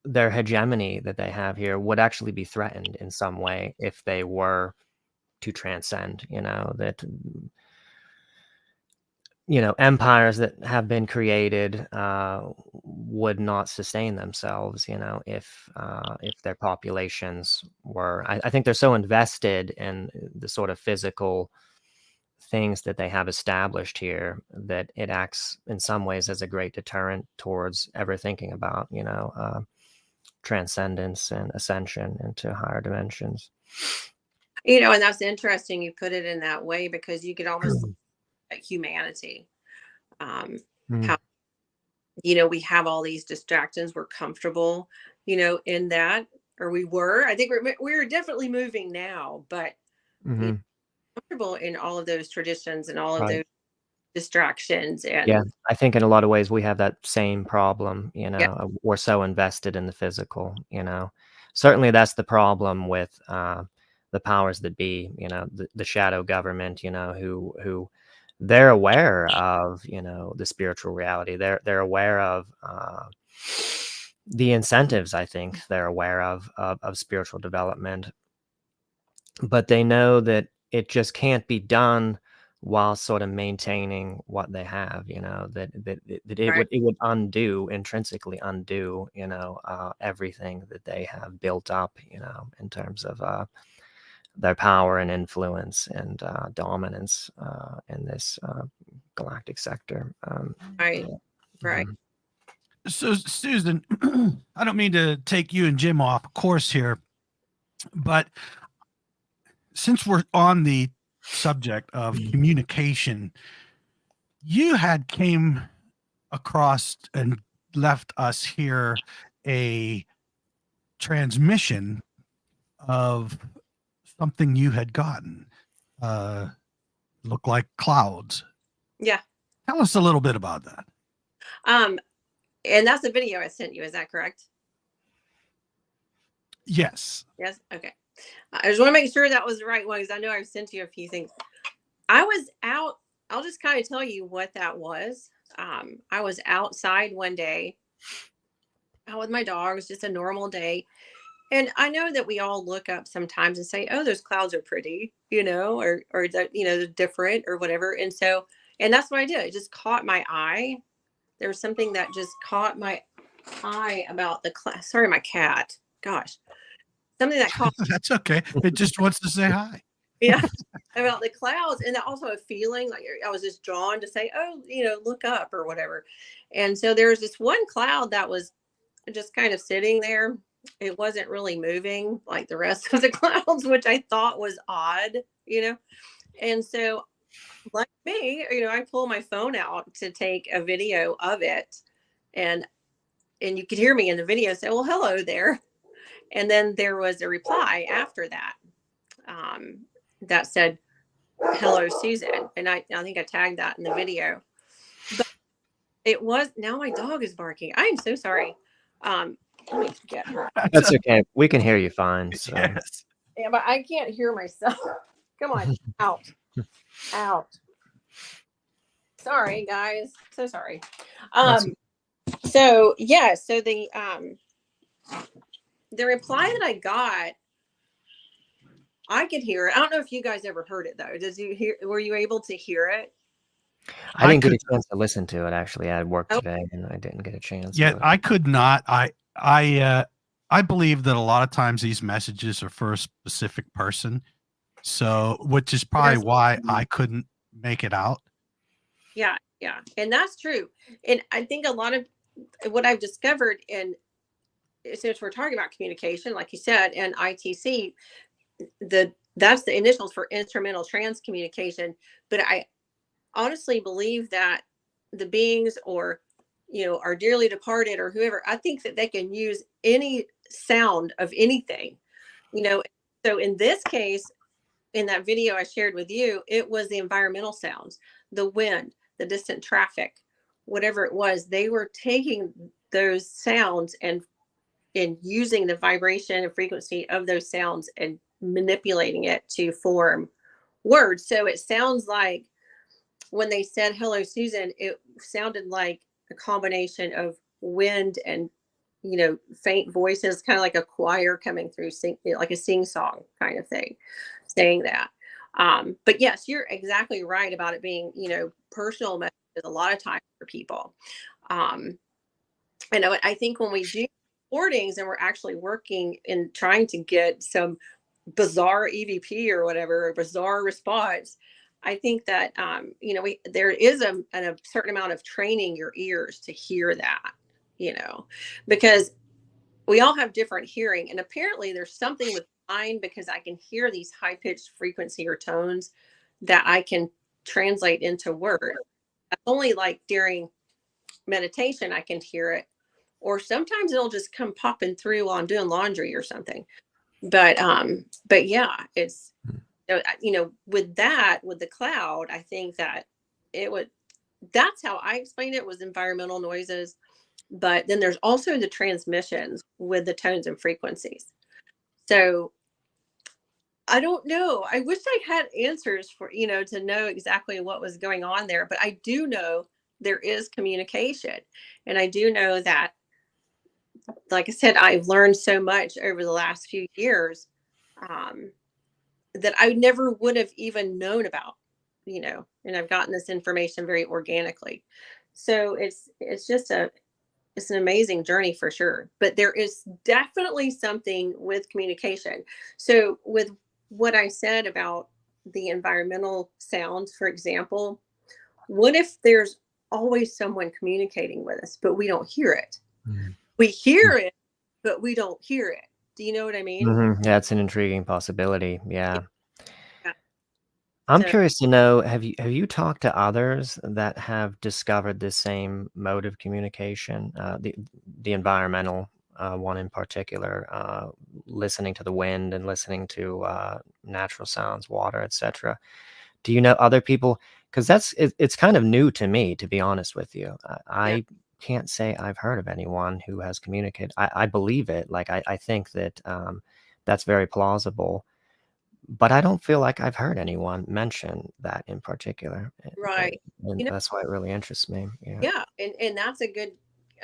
Their hegemony that they have here would actually be threatened in some way if they were to transcend. That empires that have been created would not sustain themselves, if their populations were. I think they're so invested in the sort of physical things that they have established here that it acts in some ways as a great deterrent towards ever thinking about, transcendence and ascension into higher dimensions. And that's interesting you put it in that way, because you could almost look at humanity. How we have all these distractions, we're comfortable in that, or we were. I think we're definitely moving now, but comfortable in all of those traditions and all of those distractions. And I think in a lot of ways we have that same problem. We're so invested in the physical. Certainly that's the problem with the powers that be, the shadow government, who they're aware of, the spiritual reality. They're aware of the incentives. I think they're aware of spiritual development, but they know that it just can't be done while sort of maintaining what they have. That it would intrinsically undo, everything that they have built up, in terms of their power and influence and dominance in this galactic sector. Right. So, Susan, I don't mean to take you and Jim off course here, but since we're on the subject of communication, you came across and left us here a transmission of something you had gotten. Looked like clouds. Yeah. Tell us a little bit about that. And that's the video I sent you. Is that correct? Yes. Yes. Okay. I just want to make sure that was the right one because I know I've sent you a few things. I was out. I'll just kind of tell you what that was. I was outside one day out with my dog. It was just a normal day. And I know that we all look up sometimes and say, "Oh, those clouds are pretty," or that, they're different or whatever. And so, and that's what I did. It just caught my eye. There was something that just caught my eye about the cloud. Sorry, my cat. Gosh, something that caught. That's okay. It just wants to say hi. Yeah, about the clouds, and also a feeling like I was just drawn to say, "Oh, look up" or whatever. And so there's this one cloud that was just kind of sitting there. It wasn't really moving like the rest of the clouds, which I thought was odd. And so, like me, I pull my phone out to take a video of it, and you could hear me in the video say, "Well, hello there." And then there was a reply after that that said, "Hello, Susan." And I think I tagged that in the video. But it was, now my dog is barking. I am so sorry. Let me get her. That's okay. We can hear you fine. So. Yes. Yeah, but I can't hear myself. Come on, out. Sorry, guys. So sorry. So yeah, so the reply that I got, I could hear it. I don't know if you guys ever heard it though. Were you able to hear it? I didn't get a chance to listen to it. Actually, I had work today and I didn't get a chance. Yeah, I could not. I believe that a lot of times these messages are for a specific person. So, which is probably why I couldn't make it out. Yeah. And that's true. And I think a lot of what I've discovered, and since we're talking about communication, like you said, and ITC, that's the initials for instrumental trans communication. But I honestly believe that the beings, or our dearly departed or whoever, I think that they can use any sound of anything. So in this case, in that video I shared with you, it was the environmental sounds, the wind, the distant traffic, whatever it was. They were taking those sounds and using the vibration and frequency of those sounds and manipulating it to form words. So it sounds like when they said "Hello, Susan," it sounded like a combination of wind and faint voices, kind of like a choir coming through, like a sing song kind of thing, saying that. But yes, you're exactly right about it being personal messages a lot of times for people. And I think when we do recordings and we're actually working and trying to get some bizarre EVP or whatever, a bizarre response, I think that there is a certain amount of training your ears to hear that, because we all have different hearing, and apparently there's something with mine, because I can hear these high-pitched frequency or tones that I can translate into words. Only like during meditation I can hear it, or sometimes it'll just come popping through while I'm doing laundry or something. But yeah, it's with the cloud, I think that that's how I explained it, was environmental noises. But then there's also the transmissions with the tones and frequencies. So I don't know. I wish I had answers for, to know exactly what was going on there. But I do know there is communication. And I do know that, like I said, I've learned so much over the last few years that I never would have even known about, and I've gotten this information very organically. So it's an amazing journey for sure. But there is definitely something with communication. So with what I said about the environmental sounds, for example, what if there's always someone communicating with us, but we don't hear it? Mm-hmm. We hear it, but we don't hear it. Do you know what I mean? Mm-hmm. Yeah, it's an intriguing possibility. Yeah. I'm curious to know, have you talked to others that have discovered the same mode of communication, the environmental one in particular, listening to the wind and listening to natural sounds, water, etc. Do you know other people? because it's kind of new to me, to be honest with you. Yeah. I can't say I've heard of anyone who has communicated. I believe it. Like I think that that's very plausible, but I don't feel like I've heard anyone mention that in particular, Right. and You know, that's why it really interests me. Yeah. yeah, and that's a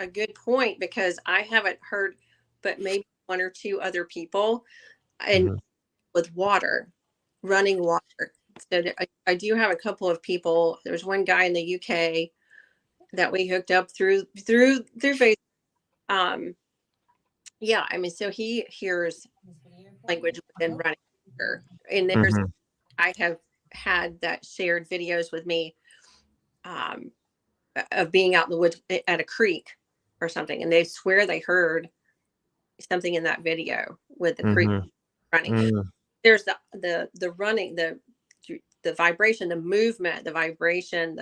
good point, because I haven't heard but maybe one or two other people, and Hmm. with water, running water. So I do have a couple of people. There's one guy in the UK that we hooked up through Facebook. Um, yeah, I mean, so he hears language within running water, and there's Hmm. I have had that shared videos with me, um, of being out in the woods at a creek or something, and they swear they heard something in that video with the creek Hmm. running. Mm. There's the running, the vibration, the movement, the vibration,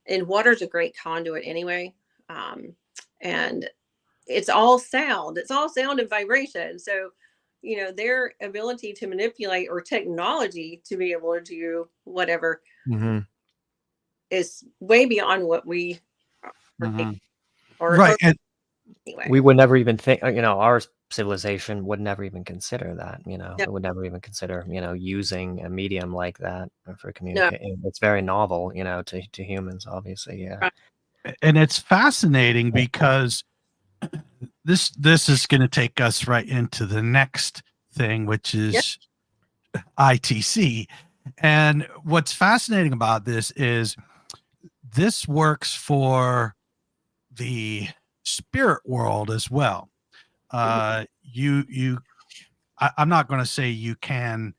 and water's a great conduit anyway. Um, and it's all sound. It's all sound and vibration. So, their ability to manipulate, or technology to be able to do whatever, Hmm. is way beyond what we are capable, Hmm. or Right. And anyway. We would never even think, our civilization would never even consider that, No, it would never even consider, using a medium like that for no, communicating. It's very novel, to humans, obviously. Yeah. right. it's fascinating because this is going to take us right into the next thing, which Yeah. is ITC. And what's fascinating about this is this works for the spirit world as well. Mhm. I'm not going to say you can,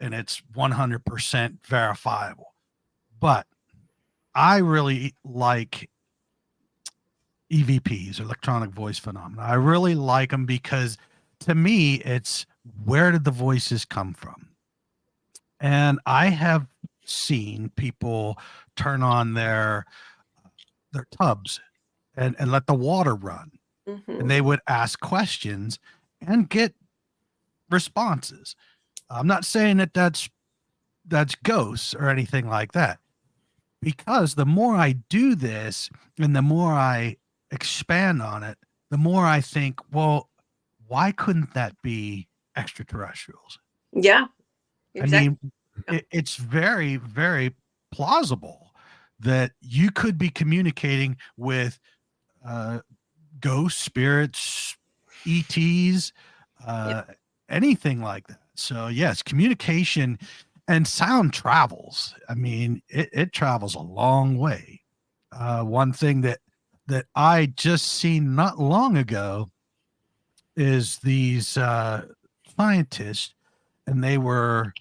and it's 100% verifiable, but I really like EVPs, electronic voice phenomena. I really like them because to me, it's where did the voices come from? And I have seen people turn on their tubs and let the water run, and Mhm. they would ask questions and get responses. I'm not saying that that's ghosts or anything like that, because the more I do this and the more I expand on it, the more I think, well, why couldn't that be extraterrestrials? Yeah, I exactly. mean, it's very, very plausible that you could be communicating with uh, ghosts, spirits, ETs, Yeah. uh, anything like that. So, yes, communication and sound travels. I mean, it travels a long way. One thing that I just seen not long ago is these scientists, and they were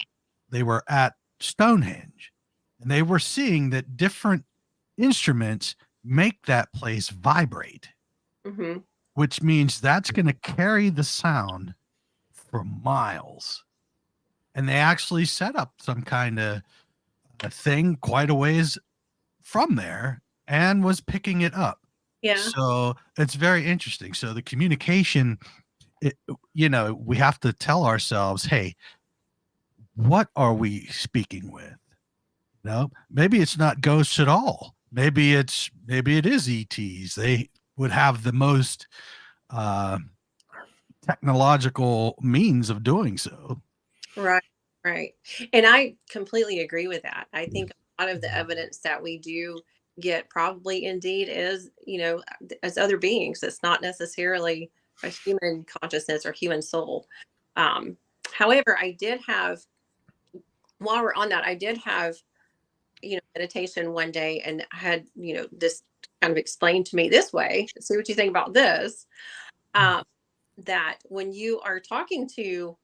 at Stonehenge, and they were seeing that different instruments make that place vibrate, Mhm. which means that's going to carry the sound for miles. And they actually set up some kind of a thing quite a ways from there and was picking it up. Yeah. So it's very interesting. So the communication, it, we have to tell ourselves, hey, what are we speaking with? No, maybe it's not ghosts at all. Maybe it is ETs. They would have the most uh, technological means of doing so. Right. Right. And I completely agree with that. I think a lot of the evidence that we do get probably indeed is, as other beings. It's not necessarily a human consciousness or human soul. Um, However, while we're on that, I did have, meditation one day, and I had, this kind of explained to me this way. See what you think about this. Um, that when you are talking to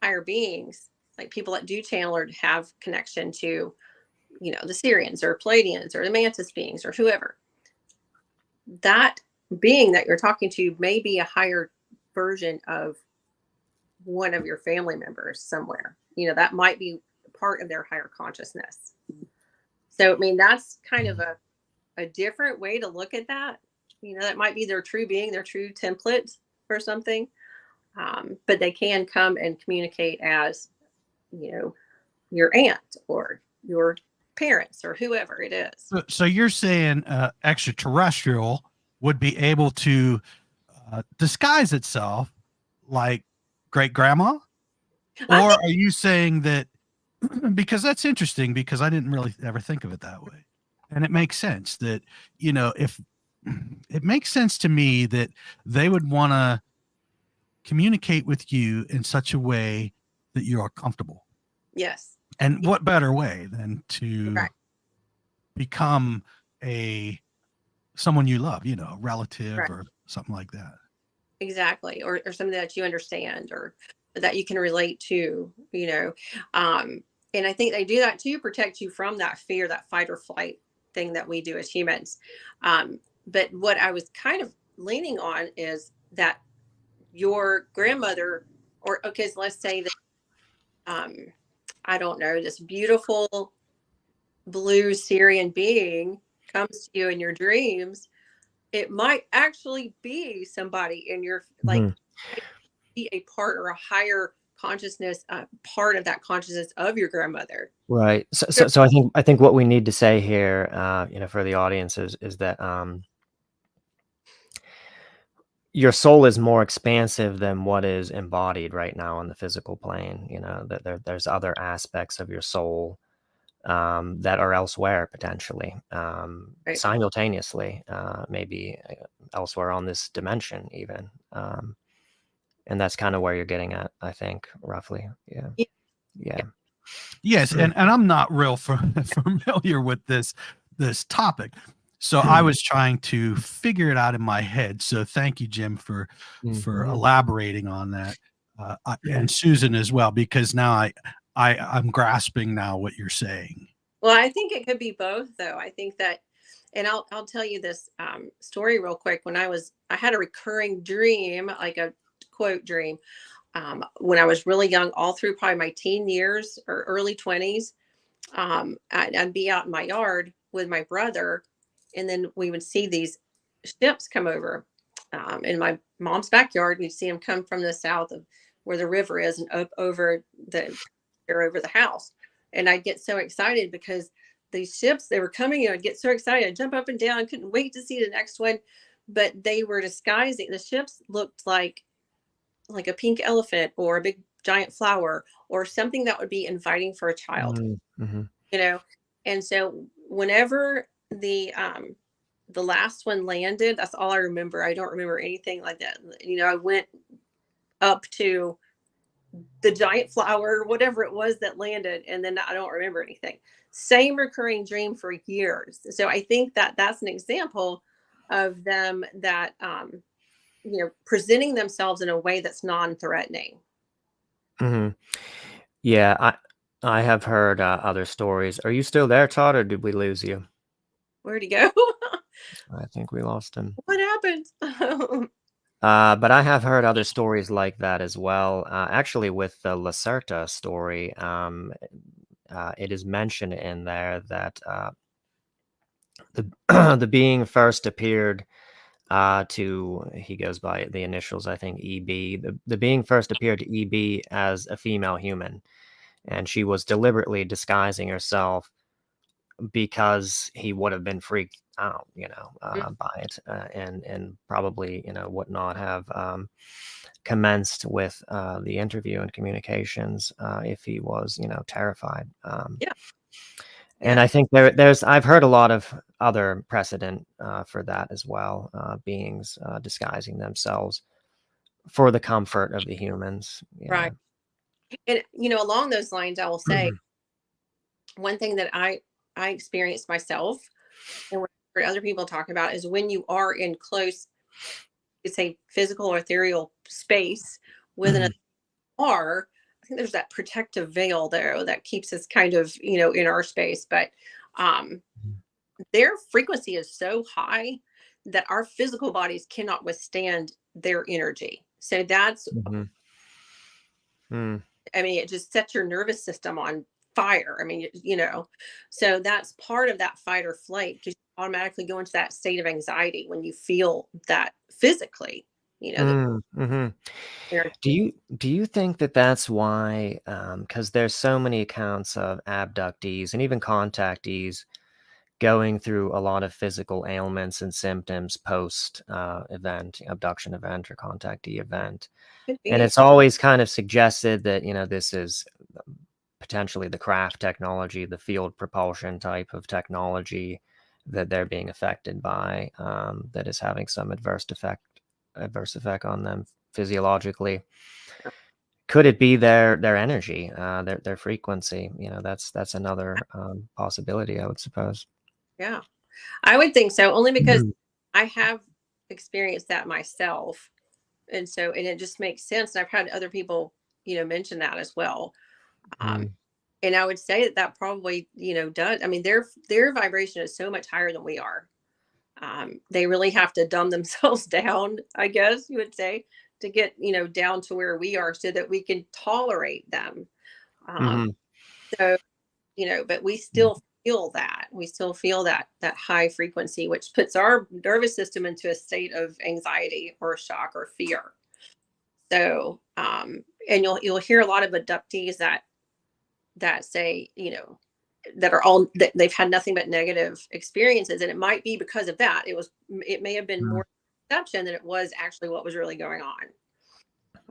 higher beings, like people that do channel or have connection to, the Syrians or Palladians or the Mantis beings or whoever, that being that you're talking to may be a higher version of one of your family members somewhere. That might be part of their higher consciousness. So, I mean, that's kind of a different way to look at that. That might be their true being, their true template or something. But they can come and communicate as, your aunt or your parents or whoever it is. So you're saying extraterrestrial would be able to disguise itself like great grandma? Or are you saying that, because that's interesting, because I didn't really ever think of it that way. And it makes sense that, if it makes sense to me that they would want to communicate with you in such a way that you are comfortable. Yes. And what better way than to Right. become someone you love, a relative Right. or something like that. Exactly. Or something that you understand or that you can relate to, and I think they do that to protect you from that fear, that fight or flight thing that we do as humans. But what I was kind of leaning on is that your grandmother, or okay, so let's say that I don't know, this beautiful blue Syrian being comes to you in your dreams. It might actually be somebody in your be a part or a higher consciousness, part of that consciousness of your grandmother. Right. So I think what we need to say here, for the audience is that your soul is more expansive than what is embodied right now on the physical plane. That there's other aspects of your soul that are elsewhere potentially, Right. simultaneously, maybe elsewhere on this dimension even. And that's kind of where you're getting at, I think, roughly. Yeah. Yeah. Yeah. Yes, and I'm not real familiar with this topic, so I was trying to figure it out in my head. So thank you, Jim, for elaborating on that, and Susan as well, because now I'm grasping now what you're saying. Well, I think it could be both, though. I think that, and I'll tell you this story real quick. When I had a recurring dream, like a quote dream, when I was really young, all through probably my teen years or early 20s. I'd be out in my yard with my brother, and then we would see these ships come over in my mom's backyard. We'd see them come from the south of where the river is and up over the house. And I'd get so excited because these ships, they were coming, and I'd get so excited. I'd jump up and down, couldn't wait to see the next one. But they were disguising. The ships looked like a pink elephant or a big giant flower or something that would be inviting for a child. And so whenever the last one landed, that's all I remember. I don't remember anything like that. I went up to the giant flower, whatever it was that landed, and then I don't remember anything. Same recurring dream for years. So I think that that's an example of them that presenting themselves in a way that's non-threatening. Yeah, I have heard other stories. Are you still there, Todd, or did we lose you? Where'd he go? I think we lost him. What happened? But I have heard other stories like that as well. Actually, with the Lacerta story, it is mentioned in there that the being first appeared he goes by the initials, I think, EB. The being first appeared to EB as a female human, and she was deliberately disguising herself because he would have been freaked out, by it, and probably, would not have commenced with the interview and communications if he was, terrified. Yeah. And I think I've heard a lot of other precedent for that as well, beings disguising themselves for the comfort of the humans. Yeah. Right. And, along those lines, I will say one thing that I experienced myself and what I heard other people talk about is when you are in close, it's a physical or ethereal space with another are, I think there's that protective veil there that keeps us kind of, in our space. But their frequency is so high that our physical bodies cannot withstand their energy. So that's, I mean, it just sets your nervous system on fire. I mean, so that's part of that fight or flight, because you automatically go into that state of anxiety when you feel that physically. You know, Mm-hmm. they're Do you think that that's why? Because there's so many accounts of abductees and even contactees going through a lot of physical ailments and symptoms post event, abduction event or contactee event. could And be. it's always kind of suggested that, this is potentially the craft technology, the field propulsion type of technology that they're being affected by, that is having some adverse effect on them physiologically. Could it be their energy, their frequency? That's another possibility, I would suppose. Yeah, I would think so, only because Mhm. I have experienced that myself. And it just makes sense. And I've had other people, mention that as well. Um, Mm. and I would say that that probably, does. I mean, their vibration is so much higher than we are. They really have to dumb themselves down, I guess you would say, to get, down to where we are so that we can tolerate them. Um, Mhm. so, but we Mm. still feel that. We still feel that high frequency, which puts our nervous system into a state of anxiety or shock or fear. So, and you'll hear a lot of abductees that say, that are all that they've had nothing but negative experiences, and it might be because of that. It may have been Mm. more perception than it was actually what was really going on.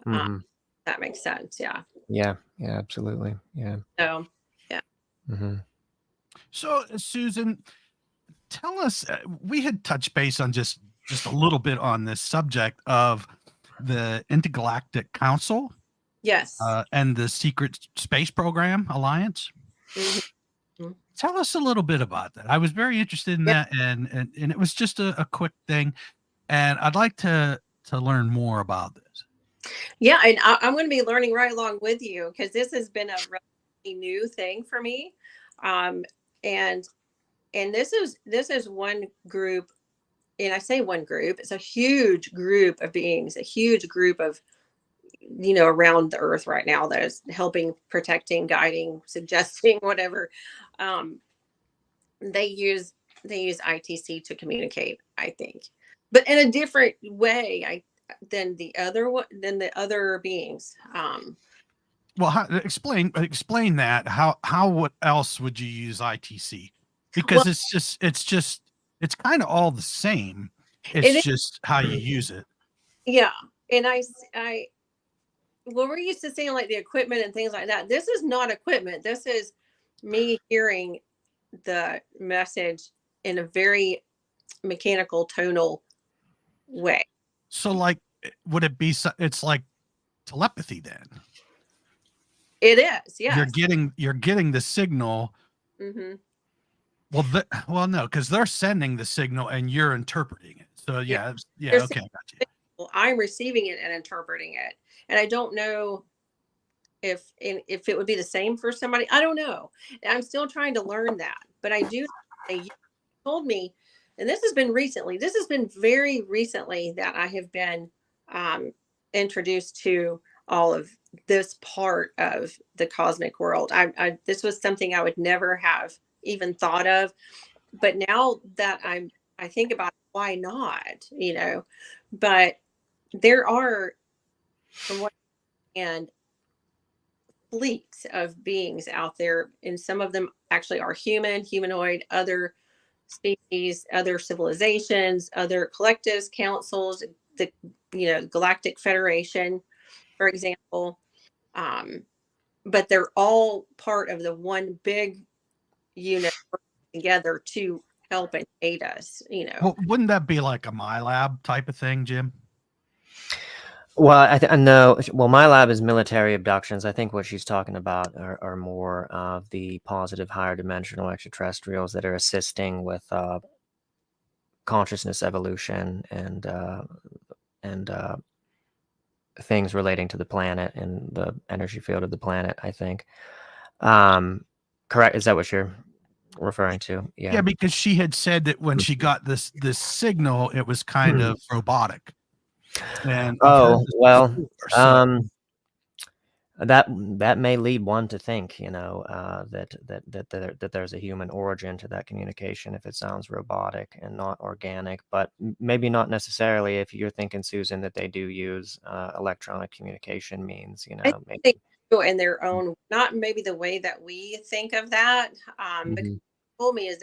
Um, Mhm. that makes sense. Yeah. Yeah, yeah, absolutely. Yeah. So, yeah. Mhm. So, Susan, tell us. We had touched base on just a little bit on this subject of the Intergalactic Council Yes. and the Secret Space Program Alliance. Mhm. Tell us a little bit about that. I was very interested in Yeah. that, and it was just a quick thing, and I'd like to learn more about this. Yeah. And I'm going to be learning right along with you because this has been a relatively new thing for me. Um, and this is one group, and I say one group, it's a huge group of beings, a huge group of, around the earth right now that is helping, protecting, guiding, suggesting, whatever. Um, they use ITC to communicate, I think, but in a different way, than the other beings. Well, explain that. How what else would you use ITC? Well, Because it's kind of all the same. It's it is, just how you use it. yeah. And I, well, we're used to seeing like the equipment and things like that. This is not equipment. This is me hearing the message in a very mechanical, tonal way. So, like, would it be? It's like telepathy then. It is, yes. You're getting the signal. Hmm. Well, well, no, because they're sending the signal and you're interpreting it. So Yeah, yeah, they're okay, I got you. saying, I'm receiving it and interpreting it, and I don't know if it would be the same for somebody. I don't know. I'm still trying to learn that, but I do. They told me, and this has been recently. This has been very recently that I have been um, introduced to all of this part of the cosmic world. This was something I would never have even thought of, but now that I think about it, why not? But there are, from what and fleets of beings out there, and some of them actually are humanoid, other species, other civilizations, other collectives, councils, the Galactic Federation, for example. Um, but they're all part of the one big unit together to help and aid us. Well, wouldn't that be like a My Lab type of thing, Jim? Well, I know. Well, my lab is military abductions. I think what she's talking about are more of the positive, higher dimensional extraterrestrials that are assisting with consciousness evolution and things relating to the planet and the energy field of the planet. I think. Correct? Is that what you're referring to? Yeah, Yeah. because she had said that when she got this signal, it was kind of robotic. And I've heard Oh this well. before, so That may lead one to think, that there's a human origin to that communication if it sounds robotic and not organic, but maybe not necessarily if you're thinking, Susan, that they do use electronic communication means, I think maybe. they do in their own, not maybe the way that we think of that. Because Mhm. they told me is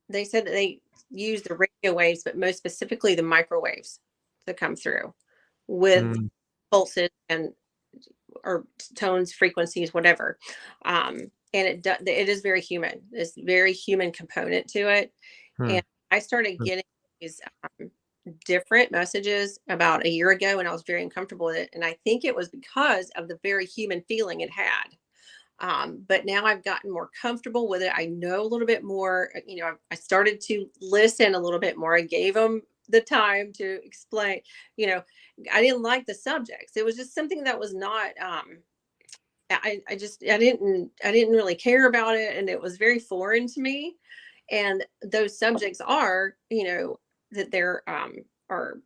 they said that they use the radio waves, but most specifically the microwaves to come through with Mm, pulses and or tones, frequencies, whatever. And it is very human. It's very human component to it. hmm, And I started hmm, getting these different messages about a year ago, and I was very uncomfortable with it. And I think it was because of the very human feeling it had. But now I've gotten more comfortable with it. I know a little bit more. I started to listen a little bit more. I gave them the time to explain. You know, I didn't like the subjects. It was just something that was not. I didn't really care about it, and it was very foreign to me. And those subjects are, that there are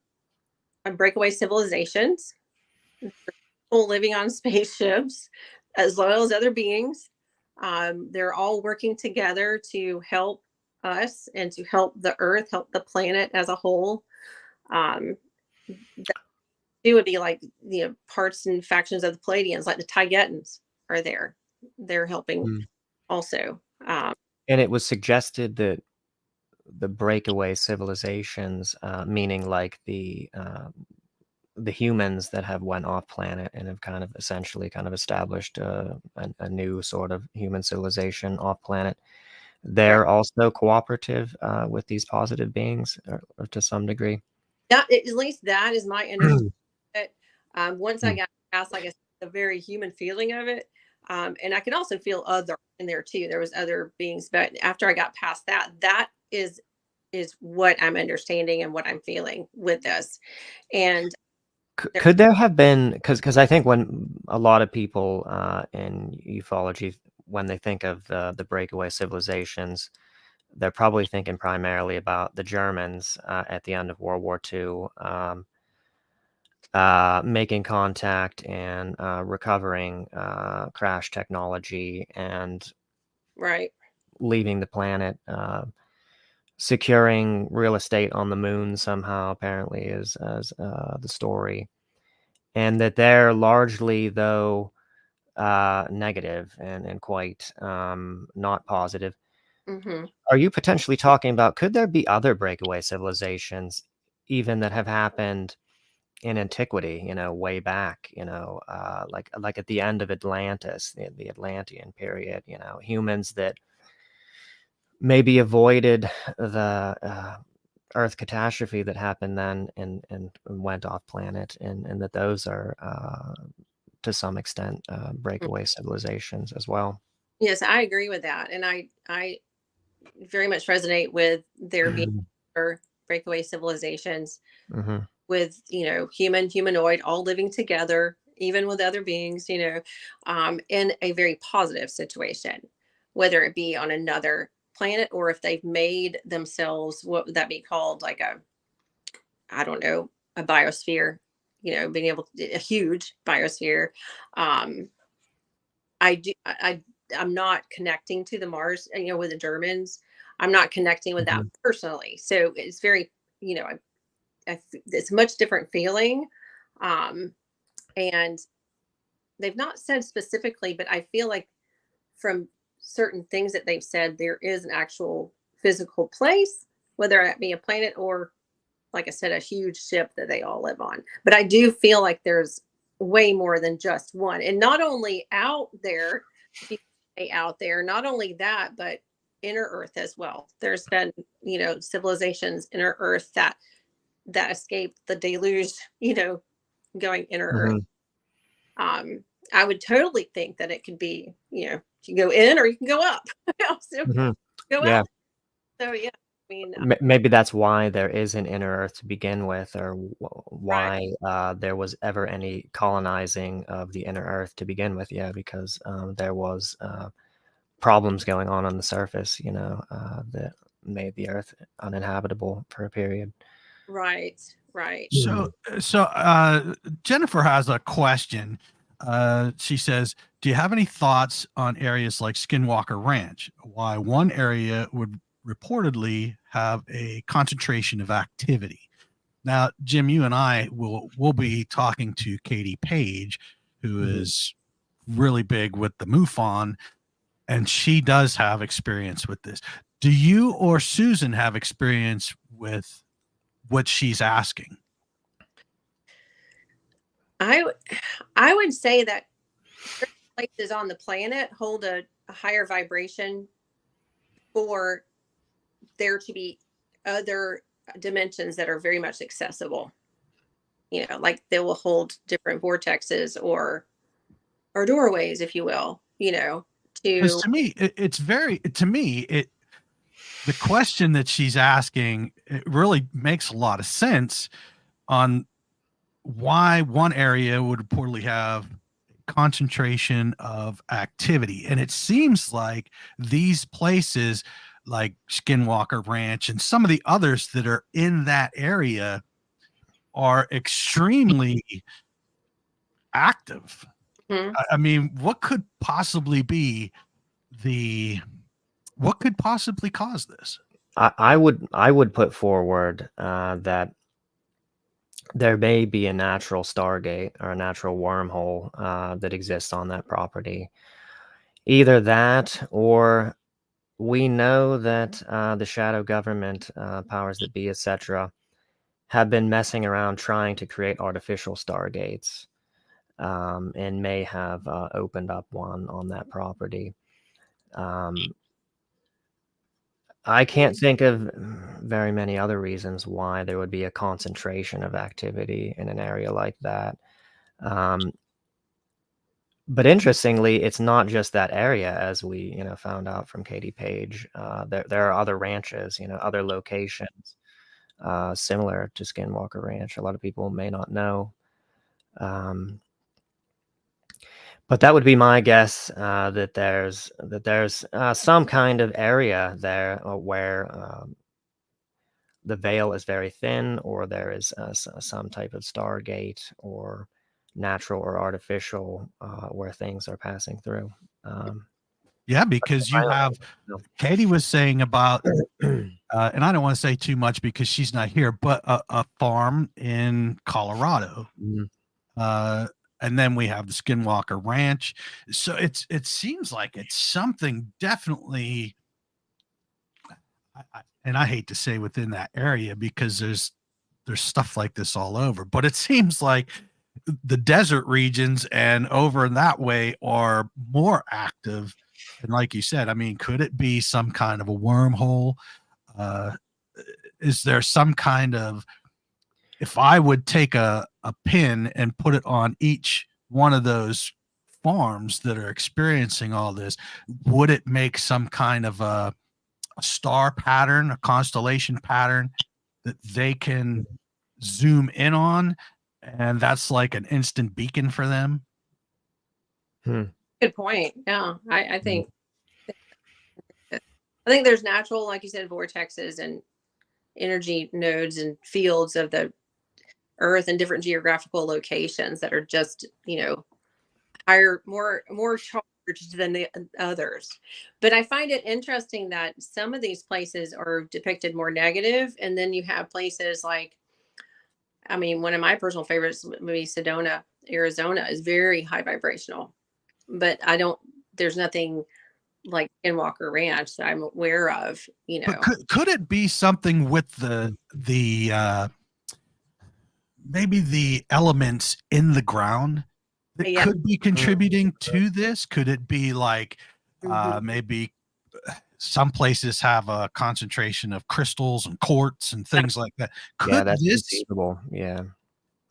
breakaway civilizations, people living on spaceships, as well as other beings. They're all working together to help us and to help the Earth, help the planet as a whole. Um, it would be like parts and factions of the Palladians, like the Tigetans are there. They're helping hmm. also. And it was suggested that the breakaway civilizations, meaning like the humans that have went off planet and have kind of essentially kind of established a new sort of human civilization off planet, Right. they're also cooperative with these positive beings, or to some degree. At least that is my understanding. Once I got past, like I said, the very human feeling of it, and I could also feel other in there too. There was other beings, but after I got past that, that is what I'm understanding and what I'm feeling with this. And there, Could there have been, because I think when a lot of people in ufology, when they think of the breakaway civilizations, they're probably thinking primarily about the Germans at the end of World War II, making contact and recovering crash technology and right. leaving the planet, securing real estate on the moon somehow, apparently, is as the story. And that they're largely, though, negative and quite not positive. Hmm. Are you potentially talking about, could there be other breakaway civilizations even that have happened in antiquity, way back, like at the end of Atlantis, the Atlantean period, humans that maybe avoided the Earth catastrophe that happened then and went off planet, and that those are to some extent breakaway civilizations as well. Yes, I agree with that, and I very much resonate with there being other breakaway civilizations Hmm. with humanoid all living together, even with other beings, in a very positive situation, whether it be on another planet or if they've made themselves, what would that be called, like a, I don't know, a biosphere, being able to, a huge biosphere. um I'm not connecting to the Mars, with the Germans. I'm not connecting with that Hmm. personally, so it's very, you know it's a much different feeling. um and they've not said specifically, but I feel like from certain things that they've said, there is an actual physical place, whether it be a planet or, like I said, a huge ship that they all live on. But I do feel like there's way more than just one, and not only out there, out there, not only that, but inner Earth as well. There's been, civilizations inner Earth that escaped the deluge, going inner Earth. Hmm. Um, I would totally think that it could be, you can go in or you can go up. So Hmm. go Yeah. out. So yeah, I mean, Maybe that's why there is an inner Earth to begin with, or right, why there was ever any colonizing of the inner Earth to begin with. Yeah, because there was problems going on the surface, that made the Earth uninhabitable for a period. right, right. So Jennifer has a question. She says, do you have any thoughts on areas like Skinwalker Ranch? Why one area would reportedly have a concentration of activity? Now, Jim, you and I will be talking to Katie Page, who is really big with the MUFON, and she does have experience with this. Do you or Susan have experience with what she's asking? I would say that places on the planet hold a higher vibration for there to be other dimensions that are very much accessible. Like they will hold different vortexes or doorways, if you will. Because To to me, the question that she's asking, it really makes a lot of sense on why one area would reportedly have concentration of activity. And it seems like these places like Skinwalker Ranch and some of the others that are in that area are extremely active. Mhm. I mean, what could possibly cause this? I would put forward that there may be a natural stargate or a natural wormhole that exists on that property. Either that, or we know that the shadow government, powers that be, etc., have been messing around trying to create artificial stargates, and may have opened up one on that property. I can't think of very many other reasons why there would be a concentration of activity in an area like that. But interestingly, it's not just that area, as we found out from Katie Page. There are other ranches, other locations similar to Skinwalker Ranch. A lot of people may not know. But that would be my guess, that there's some kind of area there where the veil is very thin, or there is some type of stargate, or natural or artificial, where things are passing through. Yeah, because you have Katie was saying about, and I don't want to say too much because she's not here, but a farm in Colorado. And then we have the Skinwalker Ranch. So it seems like it's something definitely, and I hate to say within that area because there's stuff like this all over, but it seems like the desert regions and over in that way are more active. And like you said, I mean, could it be some kind of a wormhole? Uh, is there some kind of, if I would take a pin and put it on each one of those farms that are experiencing all this, would it make some kind of a star pattern, a constellation pattern that they can zoom in on? And that's like an instant beacon for them. Good point. Yeah, I think there's natural, like you said, vortexes and energy nodes and fields of the Earth and different geographical locations that are just higher, more charged than the others. But I find it interesting that some of these places are depicted more negative, and then you have places like, I mean, one of my personal favorites, maybe Sedona, Arizona, is very high vibrational. But there's nothing like Skinwalker Ranch that I'm aware of. But could it be something with the maybe the elements in the ground that could be contributing to this? Could it be like maybe some places have a concentration of crystals and quartz and things like that? Could that's this conceivable. Yeah.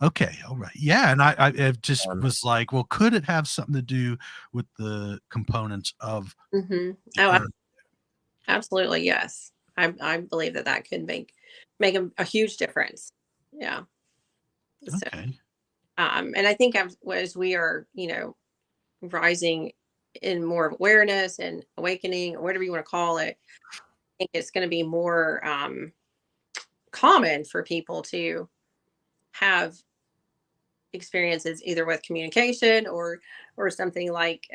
Okay, all right. Yeah, and I just was like, well, could it have something to do with the components of Oh, absolutely, yes. I believe that could make a huge difference. Yeah. So, okay. and I think as we are, rising in more awareness and awakening, or whatever you want to call it, I think it's going to be more common for people to have experiences either with communication or something like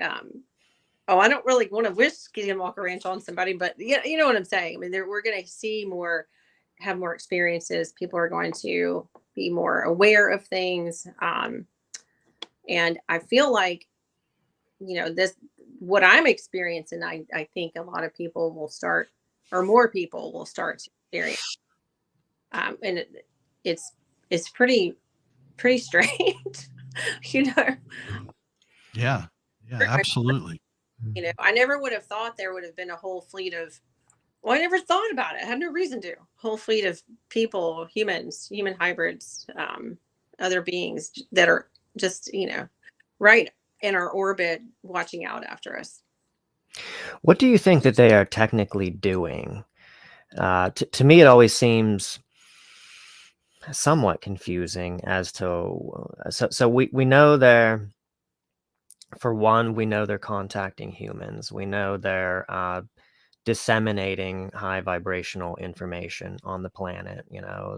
I don't really want to wish Skinwalker Ranch on somebody, but you know what I'm saying. I mean, we're going to see more, have more experiences. People are going to be more aware of things, and I feel like, this, what I'm experiencing, I think a lot of people will start, or more people will start to experience, and it's pretty strange, you know. Yeah, absolutely. I never would have thought there would have been a whole fleet of, well, I never thought about it. I had no reason to. Whole fleet of people, humans, human hybrids, other beings that are just, right in our orbit, watching out after us. What do you think that they are technically doing? To me, it always seems somewhat confusing as to. So we know they're, for one, we know they're contacting humans. We know they're disseminating high vibrational information on the planet.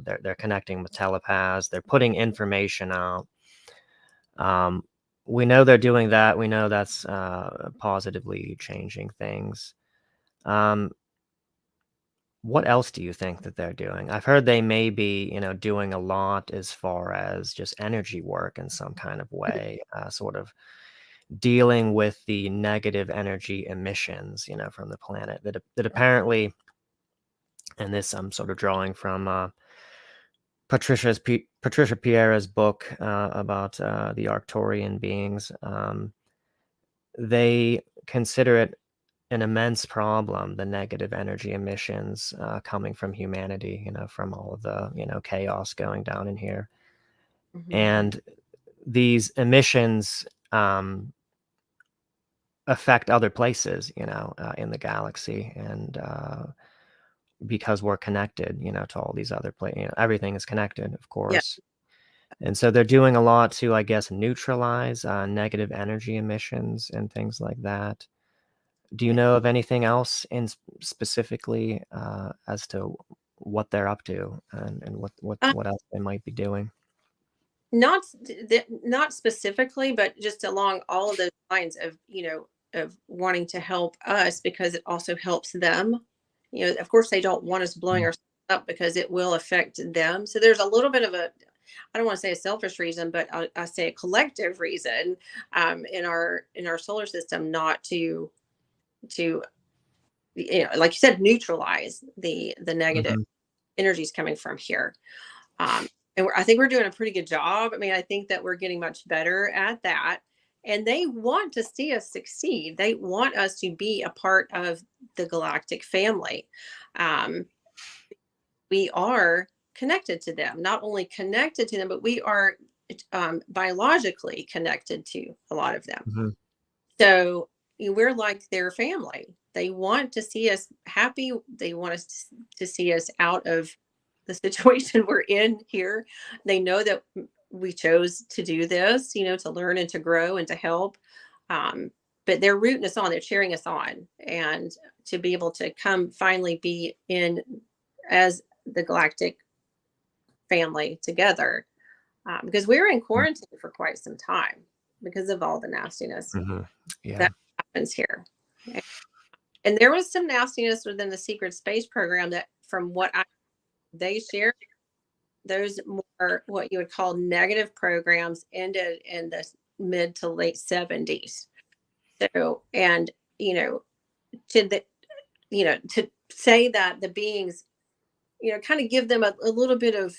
They're connecting with telepaths. They're putting information out. We know they're doing that. We know that's positively changing things. What else do you think that they're doing? I've heard they may be, doing a lot as far as just energy work in some kind of way, sort of dealing with the negative energy emissions, from the planet that apparently, and this I'm sort of drawing from Patricia Piera's book about the Arcturian beings. They consider it an immense problem, the negative energy emissions coming from humanity, from all of the, chaos going down in here. Mm-hmm. And these emissions affect other places, in the galaxy. And because we're connected, to all these other places, everything is connected, of course. Yeah. And so they're doing a lot to, I guess, neutralize negative energy emissions and things like that. Do you know of anything else specifically as to what they're up to and what else they might be doing? Not specifically, but just along all of those lines of, of wanting to help us because it also helps them. Of course, they don't want us blowing ourselves up because it will affect them. So there's a little bit of a, I don't want to say a selfish reason, but I say a collective reason in our solar system not to like you said, neutralize the negative energies coming from here. And I think we're doing a pretty good job. I mean, I think that we're getting much better at that. And they want to see us succeed. They want us to be a part of the galactic family. We are connected to them, not only connected to them, but we are biologically connected to a lot of them. Mm-hmm. So we're like their family. They want to see us happy. They want us to see us out of the situation we're in here. They know that we chose to do this, to learn and to grow and to help. But they're rooting us on, they're cheering us on, and to be able to come finally be in as the galactic family together. Because we were in quarantine for quite some time because of all the nastiness that happens here. And there was some nastiness within the secret space program that, from what they shared, those more what you would call negative programs ended in the mid to late 70s. So, and to say that the beings, kind of give them a little bit of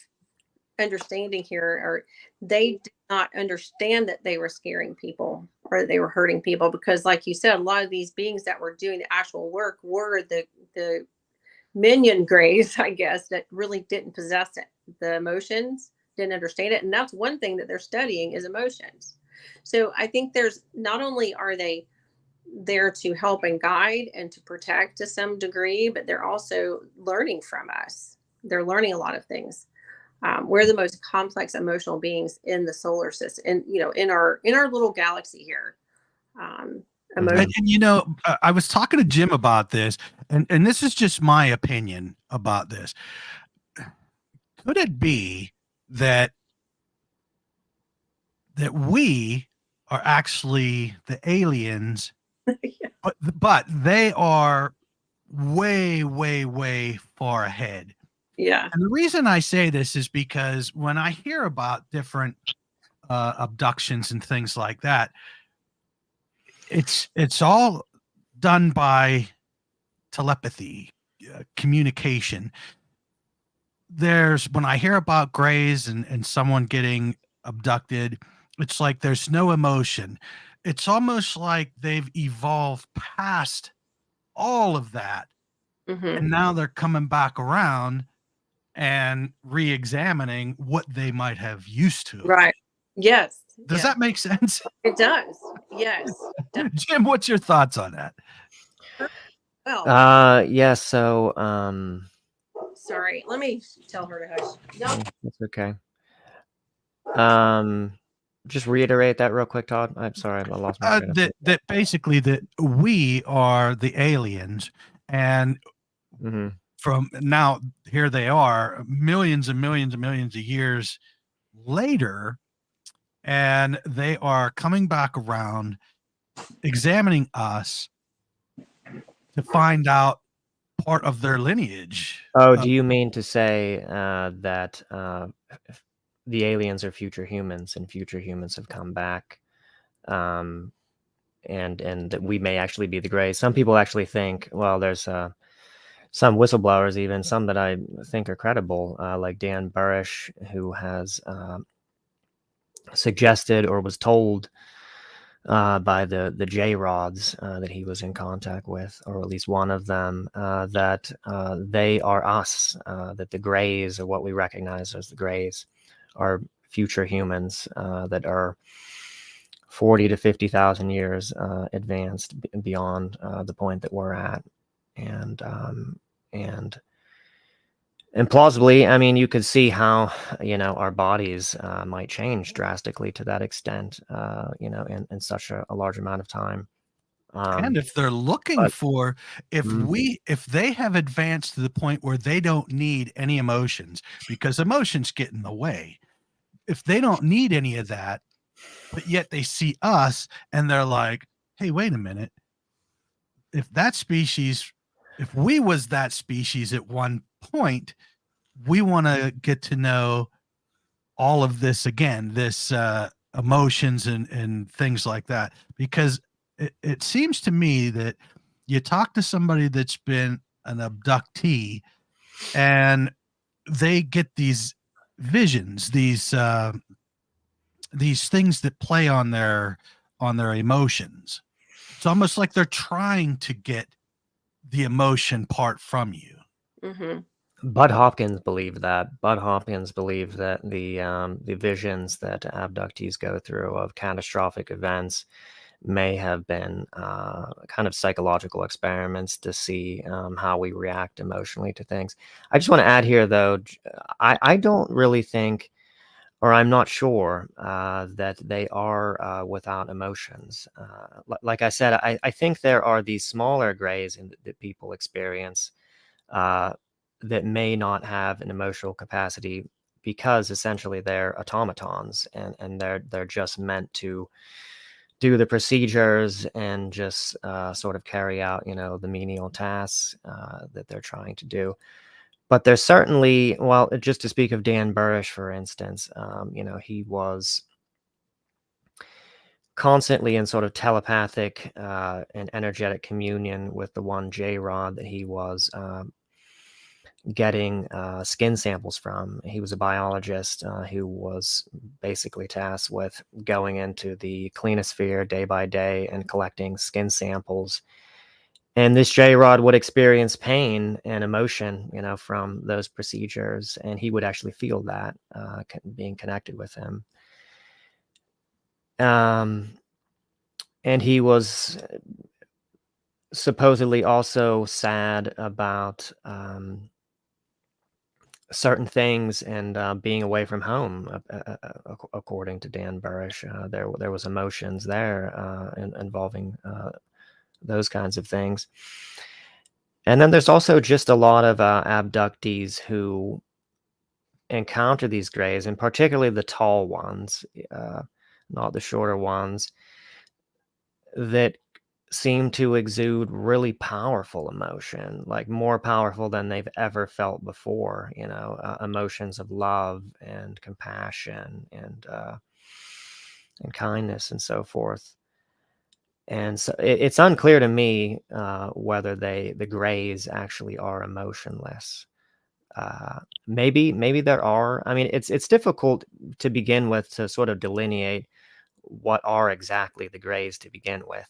understanding here, or they did not understand that they were scaring people or they were hurting people, because like you said, a lot of these beings that were doing the actual work were the minion grays, I guess, that really didn't possess it, the emotions, didn't understand it. And that's one thing that they're studying is emotions. So I think there's, not only are they there to help and guide and to protect to some degree, but they're also learning from us. They're learning a lot of things. We're the most complex emotional beings in the solar system, and in our little galaxy here. I was talking to Jim about this, and this is just my opinion about this. Could it be that that we are actually the aliens, Yeah. but they are way, way, way far ahead. Yeah. And the reason I say this is because when I hear about different abductions and things like that, it's all done by telepathy, communication. There's when I hear about grays and someone getting abducted, it's like there's no emotion. It's almost like they've evolved past all of that, Hmm. and now they're coming back around and re-examining what they might have used to. Right. Yes. Does Yeah. that make sense? It does. Yes. Jim, what's your thoughts on that? Well, Yeah, so sorry. Let me tell her to hush. No. that's okay. Just reiterate that real quick, Todd. I'm sorry, I lost my train of thought. That basically that we are the aliens, and Mhm. from now here they are millions and millions and millions of years later, and they are coming back around, examining us to find out part of their lineage. Oh, do you mean to say that the aliens are future humans and future humans have come back, and that we may actually be the Greys? Some people actually think, well, there's some whistleblowers, even some that I think are credible, like Dan Burrish, who has suggested or was told by the J-Rods that he was in contact with, or at least one of them, that they are us, that the Greys, or what we recognize as the Greys, are future humans that are 40 to 50,000 years advanced beyond the point that we're at. And plausibly, I mean, you could see how, our bodies might change drastically to that extent, in such a large amount of time. And if they're looking for, if they have advanced to the point where they don't need any emotions, because emotions get in the way, if they don't need any of that, but yet they see us and they're like, hey, wait a minute. If we was that species at one point, we want to get to know all of this again, this emotions and things like that, because it seems to me that you talk to somebody that's been an abductee and they get these visions, these things that play on their emotions. It's almost like they're trying to get the emotion part from you. Hmm. Bud Hopkins believed that. Bud Hopkins believed that the visions that abductees go through of catastrophic events may have been kind of psychological experiments to see how we react emotionally to things. I just want to add here, though, I don't really think, or I'm not sure that they are without emotions. Like I said, I think there are these smaller Greys that people experience that may not have an emotional capacity because essentially they're automatons and they're just meant to do the procedures and just sort of carry out, the menial tasks that they're trying to do. But there's certainly, well, just to speak of Dan Burrish, for instance, he was constantly in sort of telepathic and energetic communion with the one J-Rod that he was getting skin samples from. He was a biologist who was basically tasked with going into the cleanosphere day by day and collecting skin samples. And this J-Rod would experience pain and emotion, from those procedures, and he would actually feel that being connected with him. And he was supposedly also sad about certain things and being away from home, according to Dan Burrish. There was emotions there involving those kinds of things. And then there's also just a lot of abductees who encounter these Greys, and particularly the tall ones. not the shorter ones, that seem to exude really powerful emotion, like more powerful than they've ever felt before, emotions of love and compassion and kindness and so forth. And so it's unclear to me whether the grays actually are emotionless. Maybe there are. I mean, it's difficult to begin with to sort of delineate what are exactly the grays to begin with,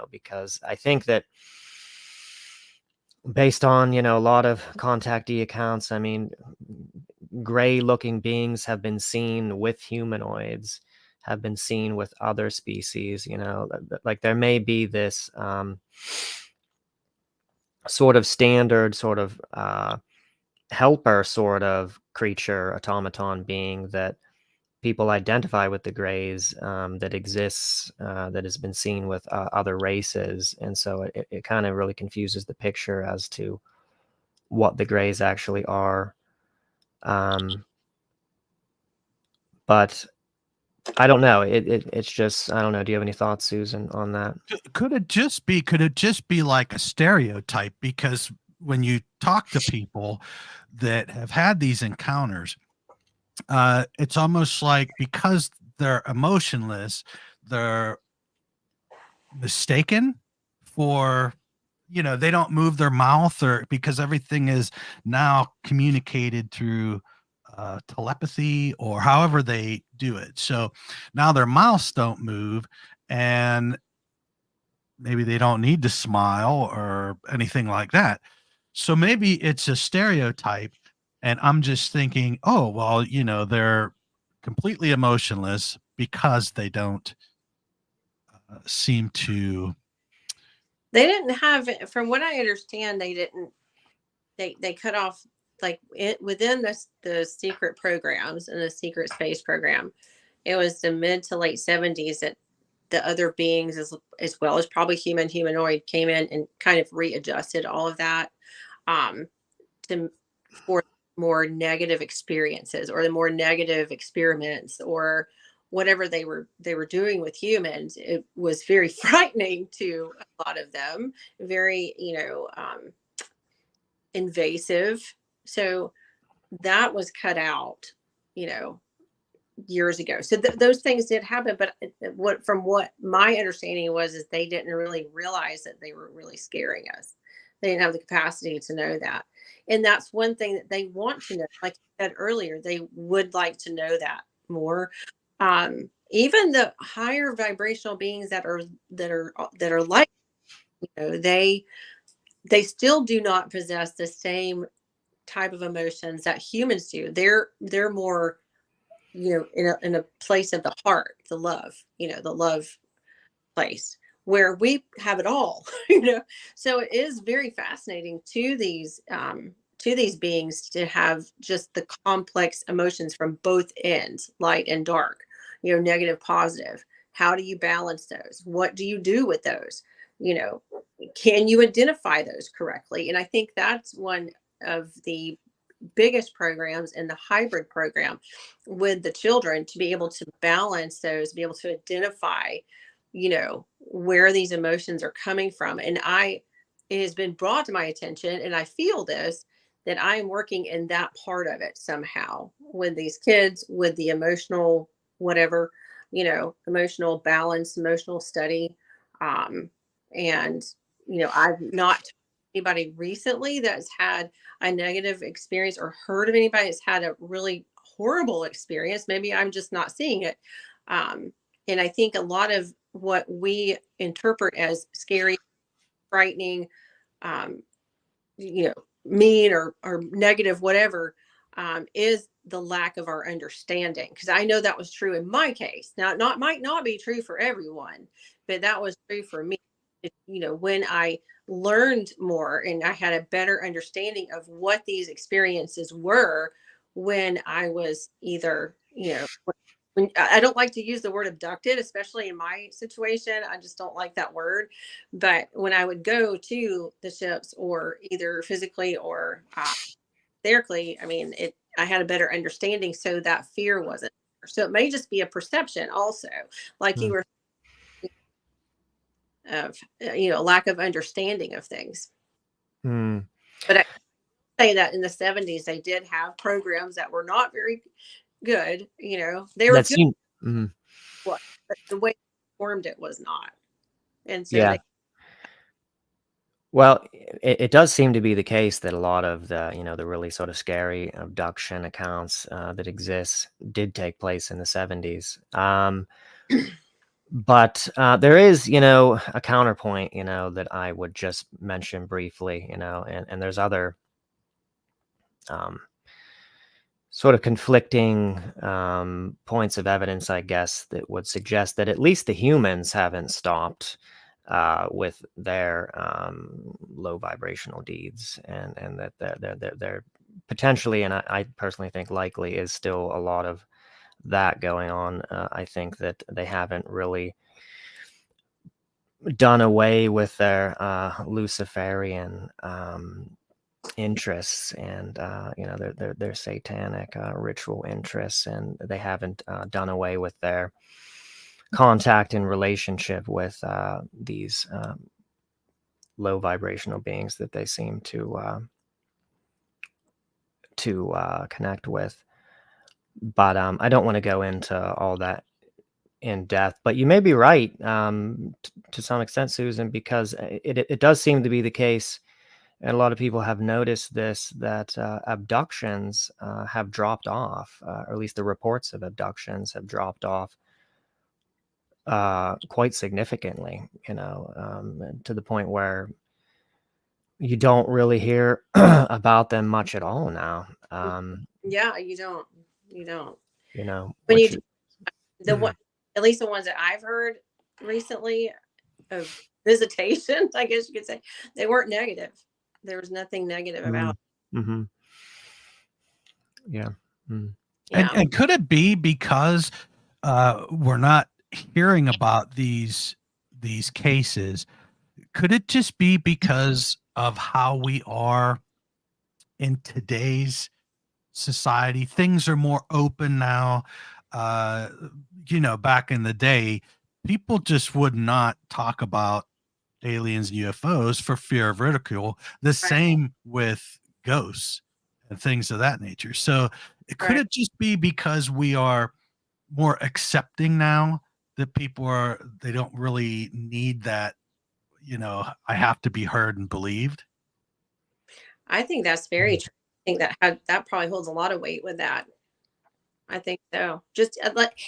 because I think that based on, a lot of contactee accounts, I mean, gray looking beings have been seen with humanoids, have been seen with other species, like there may be this sort of standard sort of helper sort of creature, automaton being that people identify with the grays, that exists, that has been seen with other races. And so it kind of really confuses the picture as to what the grays actually are. But I don't know. It's just, I don't know. Do you have any thoughts, Susan, on that? Could it just be like a stereotype? Because when you talk to people that have had these encounters, it's almost like because they're emotionless, they're mistaken for, they don't move their mouth, or because everything is now communicated through telepathy or however they do it. So now their mouths don't move, and maybe they don't need to smile or anything like that. So maybe it's a stereotype. And I'm just thinking, oh, well, they're completely emotionless because they don't seem to. They didn't have, from what I understand, they didn't, they cut off, like it within the secret programs and the secret space program. It was the mid to late 70s that the other beings, as well as probably humanoid, came in and kind of readjusted all of that, to for more negative experiences or the more negative experiments or whatever they were doing with humans. It was very frightening to a lot of them, very invasive. So that was cut out, you know, years ago. So those things did happen, but what my understanding was is they didn't really realize that they were really scaring us. They didn't have the capacity to know that. And that's one thing that they want to know. Like I said earlier, they would like to know that more. Even the higher vibrational beings that are like, they still do not possess the same type of emotions that humans do. They're more, in a place of the heart, the love, the love place where we have it all. So it is very fascinating to these beings to have just the complex emotions from both ends, light and dark, negative, positive. How do you balance those? What do you do with those? you know can you identify those correctly? And I think that's one of the biggest programs in the hybrid program with the children, to be able to balance those, be able to identify, where these emotions are coming from. And it has been brought to my attention, and I feel this, that I am working in that part of it somehow with these kids, with the emotional, whatever, emotional balance, emotional study. And, I've not told anybody recently that's had a negative experience or heard of anybody that's had a really horrible experience. Maybe I'm just not seeing it. And I think a lot of what we interpret as scary, frightening, um, mean or negative, whatever, is the lack of our understanding. Because I know that was true in my case. Now, might not be true for everyone, but that was true for me. When I learned more and I had a better understanding of what these experiences were, when I was either, when I don't like to use the word abducted, especially in my situation. I just don't like that word. But when I would go to the ships, or either physically or therapeutically, I mean, I had a better understanding, so that fear wasn't So it may just be a perception also, like you were, of lack of understanding of things. But I say that in the 70s they did have programs that were not very good. They were good. But the way they formed it was not. And so well, it does seem to be the case that a lot of the really sort of scary abduction accounts that exist did take place in the 70s. But there is, a counterpoint, that I would just mention briefly, and there's other sort of conflicting points of evidence, I guess, that would suggest that at least the humans haven't stopped with their low vibrational deeds, and that they're potentially, and I personally think likely, is still a lot of that going on. I think that they haven't really done away with their Luciferian interests and their satanic ritual interests, and they haven't done away with their contact and relationship with these low vibrational beings that they seem to connect with. But I don't want to go into all that in depth, but you may be right to some extent, Susan, because it does seem to be the case, and a lot of people have noticed this, that abductions have dropped off, or at least the reports of abductions have dropped off quite significantly, to the point where you don't really hear about them much at all now. Yeah, you don't. When Which you one, at least the ones that I've heard recently of visitation, I guess you could say, they weren't negative. There was nothing negative about it. Yeah. And could it be because we're not hearing about these cases? Could it just be because of how we are in today's society? Things are more open now. Back in the day, people just would not talk about aliens and UFOs for fear of ridicule. The same with ghosts and things of that nature. So could it just be because we are more accepting now, that they don't really need that, I have to be heard and believed? I think that's very true. I think that probably holds a lot of weight with that. I think so. Just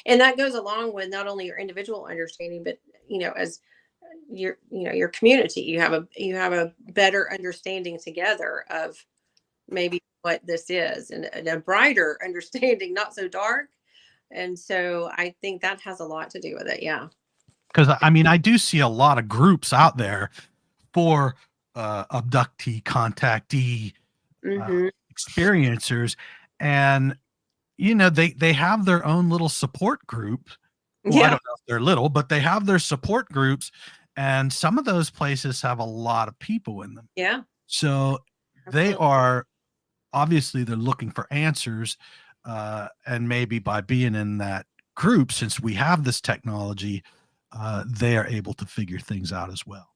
and that goes along with not only your individual understanding, but as your community, you have a better understanding together of maybe what this is, and a brighter understanding, not so dark. And so I think that has a lot to do with it. Yeah. Because I do see a lot of groups out there for abductee, contactee experiencers, and they have their own little support group. Well, I don't know if they're little, but they have their support groups, and some of those places have a lot of people in them. Yeah. So they are obviously, they're looking for answers, and maybe by being in that group, since we have this technology, they are able to figure things out as well.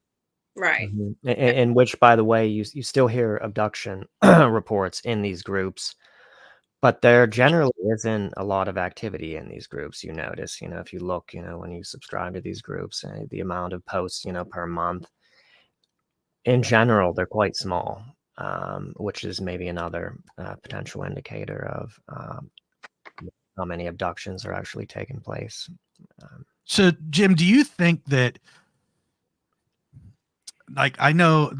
Right. And which, by the way, you still hear abduction reports in these groups, but there generally isn't a lot of activity in these groups. You notice, if you look, when you subscribe to these groups, the amount of posts, per month, in general, they're quite small, which is maybe another potential indicator of how many abductions are actually taking place. So, Jim, do you think that, like, I know,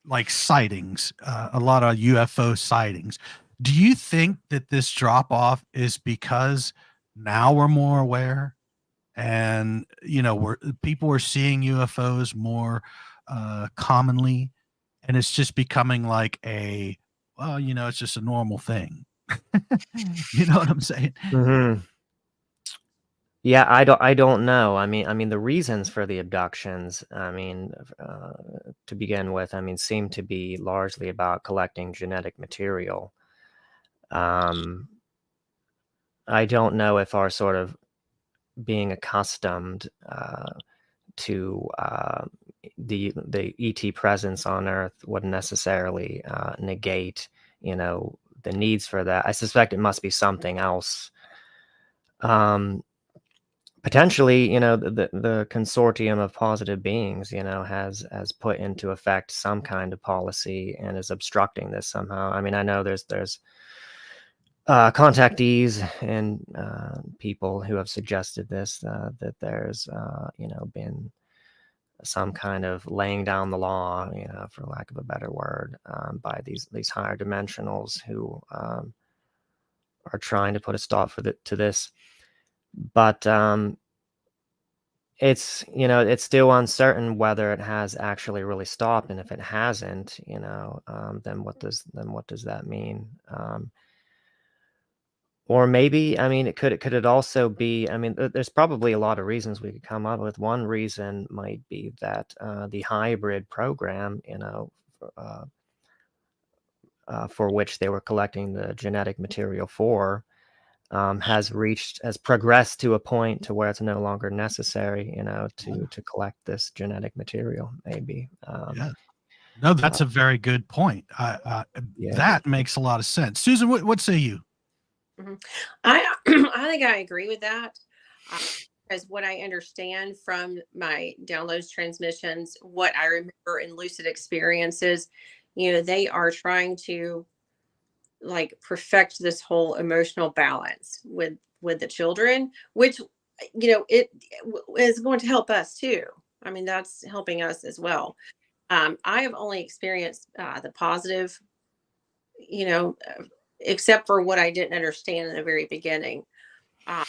like, sightings, a lot of UFO sightings, do you think that this drop off is because now we're more aware, and people are seeing UFOs more commonly, and it's just becoming like it's just a normal thing? You know what I'm saying? Yeah, I don't know. I mean, the reasons for the abductions, to begin with, seem to be largely about collecting genetic material. I don't know if our sort of being accustomed to the ET presence on Earth would necessarily negate, the needs for that. I suspect it must be something else. Potentially, the consortium of positive beings, has put into effect some kind of policy and is obstructing this somehow. I mean, I know there's contactees and people who have suggested this, that there's been some kind of laying down the law, for lack of a better word, by these higher dimensionals who are trying to put a stop to this. But it's still uncertain whether it has actually really stopped, and if it hasn't, then what does that mean? Or maybe, I mean, could it also be, I mean, there's probably a lot of reasons we could come up with. One reason might be that the hybrid program, for which they were collecting the genetic material for, has progressed to a point to where it's no longer necessary, to collect this genetic material, maybe. Yeah. No, that's a very good point. That makes a lot of sense. Susan, what say you? I I think I agree with that. As what I understand from my downloads, transmissions, what I remember in lucid experiences, they are trying to like perfect this whole emotional balance with the children, which it is going to help us too. I mean, that's helping us as well. I have only experienced the positive, except for what I didn't understand in the very beginning. And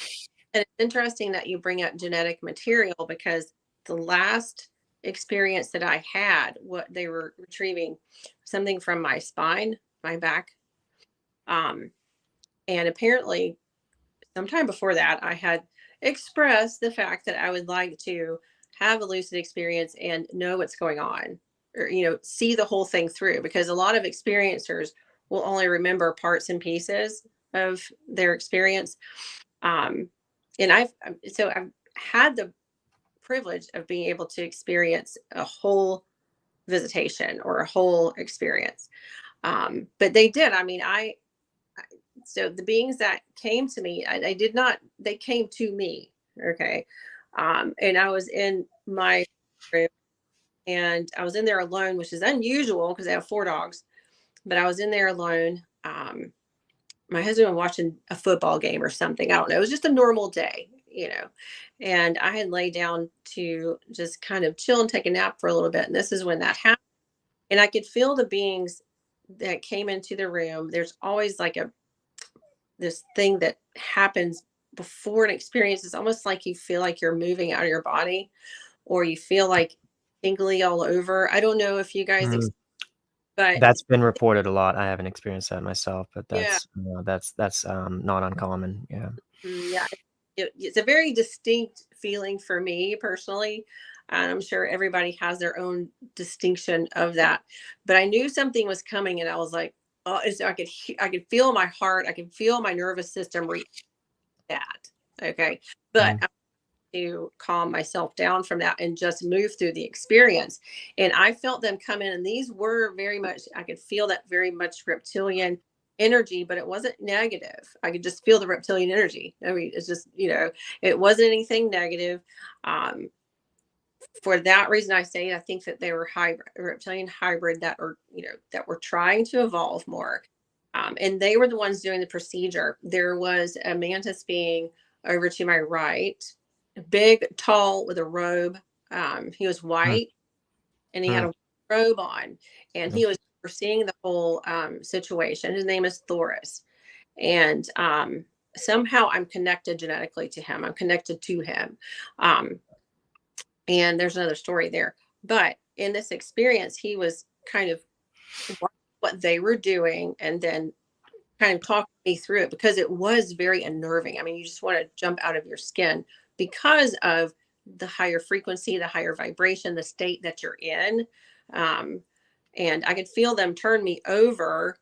it's interesting that you bring up genetic material, because the last experience that I had, what they were retrieving something from my spine, my back. And apparently, sometime before that, I had expressed the fact that I would like to have a lucid experience and know what's going on, or, see the whole thing through, because a lot of experiencers will only remember parts and pieces of their experience. And I've had the privilege of being able to experience a whole visitation or a whole experience. But they did. I mean, so the beings that came to me, I did not, they came to me. Okay. And I was in my room, and I was in there alone, which is unusual because I have 4 dogs, but I was in there alone. My husband was watching a football game or something. I don't know. It was just a normal day, and I had laid down to just kind of chill and take a nap for a little bit. And this is when that happened. And I could feel the beings that came into the room. There's always like this thing that happens before an experience. It's almost like you feel like you're moving out of your body, or you feel like tingly all over. I don't know if you guys, but that's been reported a lot. I haven't experienced that myself, but yeah, that's not uncommon. Yeah. yeah, it's a very distinct feeling for me personally. And I'm sure everybody has their own distinction of that. But I knew something was coming, and I was like, oh, I could feel my heart. I could feel my nervous system react that. Okay. But to calm myself down from that and just move through the experience. And I felt them come in, and these were very much, I could feel that very much reptilian energy, but it wasn't negative. I could just feel the reptilian energy. I mean, it's just, it wasn't anything negative. For that reason, I think that they were reptilian hybrid that are, that were trying to evolve more. And they were the ones doing the procedure. There was a mantis being over to my right, big, tall, with a robe. He was white, and he had a robe on, and he was overseeing the whole situation. His name is Thoris. And somehow I'm connected genetically to him. I'm connected to him. And there's another story there. But in this experience, he was kind of what they were doing, and then kind of talking me through it, because it was very unnerving. I mean, you just want to jump out of your skin because of the higher frequency, the higher vibration, the state that you're in. And I could feel them turn me over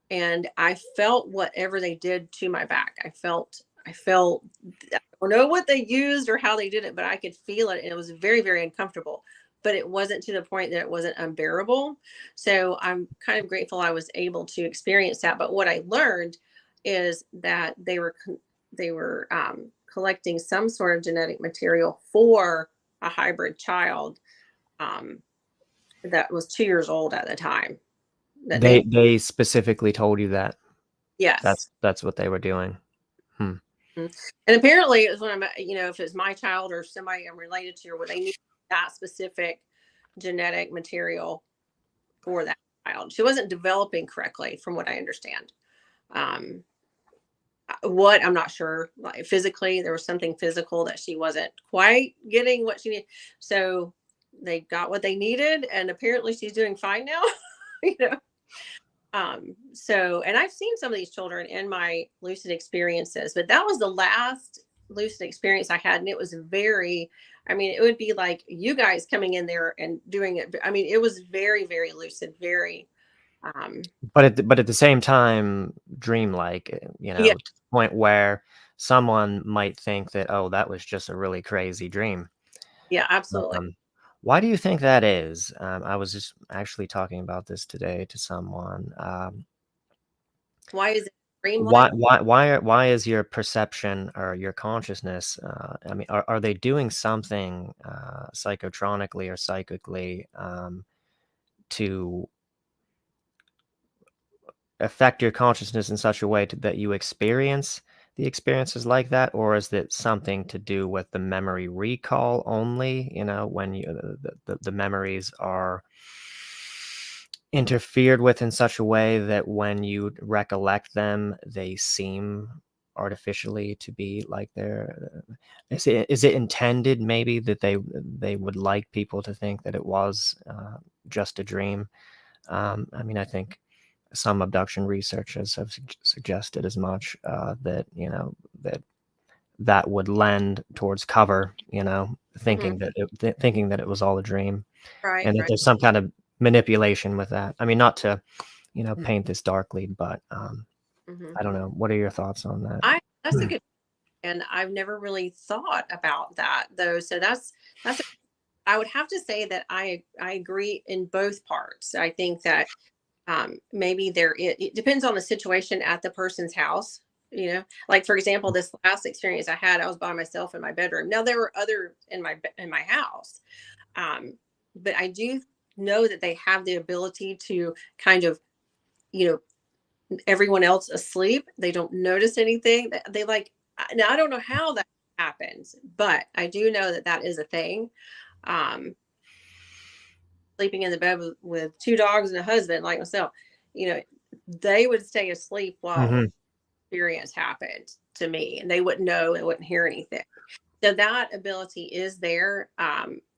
and I felt whatever they did to my back. I felt, I don't know what they used or how they did it, but I could feel it. And it was very, very uncomfortable, but it wasn't to the point that it wasn't unbearable. So I'm kind of grateful I was able to experience that. But what I learned is that they were collecting some sort of genetic material for a hybrid child um, that was 2 years old at the time. That They specifically told you that yes. that's what they were doing. And apparently it was when I'm, if it's my child or somebody I'm related to, or where they need that specific genetic material for that child. She wasn't developing correctly, from what I understand. What I'm not sure. Like physically, there was something physical that she wasn't quite getting what she needed. So they got what they needed, and apparently she's doing fine now. you know. So, and I've seen some of these children in my lucid experiences, but that was the last lucid experience I had. And it was very, it would be like you guys coming in there and doing it. I mean, it was very, very lucid, very, but at the same time, dreamlike, yeah, to the point where someone might think that, oh, that was just a really crazy dream. yeah, absolutely. Why do you think that is? I was just actually talking about this today to someone. Why is it dreamlike? Why is your perception or your consciousness? Are they doing something psychotronically or psychically to affect your consciousness in such a way that you experience the experiences like that, or is it something to do with the memory recall only? When the memories are interfered with in such a way that when you recollect them, they seem artificially to be like they're. Is it intended maybe that they would like people to think that it was just a dream? I think some abduction researchers have suggested as much, that that would lend towards cover, thinking that it was all a dream, Right, and that right. there's some kind of manipulation with that. I mean, not to paint this darkly, but Hmm. I don't know. What are your thoughts on that? That's a good, and I've never really thought about that though. So that's, I would have to say that I agree in both parts. I think that maybe it depends on the situation at the person's house. Like for example, this last experience I had, I was by myself in my bedroom. Now there were other in my house, but I do know that they have the ability to kind of, you know, everyone else asleep. They don't notice anything. They like. Now I don't know how that happens, but I do know that that is a thing. Um, Sleeping in the bed with two dogs and a husband like myself, you know, they would stay asleep while Hmm. experience happened to me, and they wouldn't know and wouldn't hear anything. So that ability is there.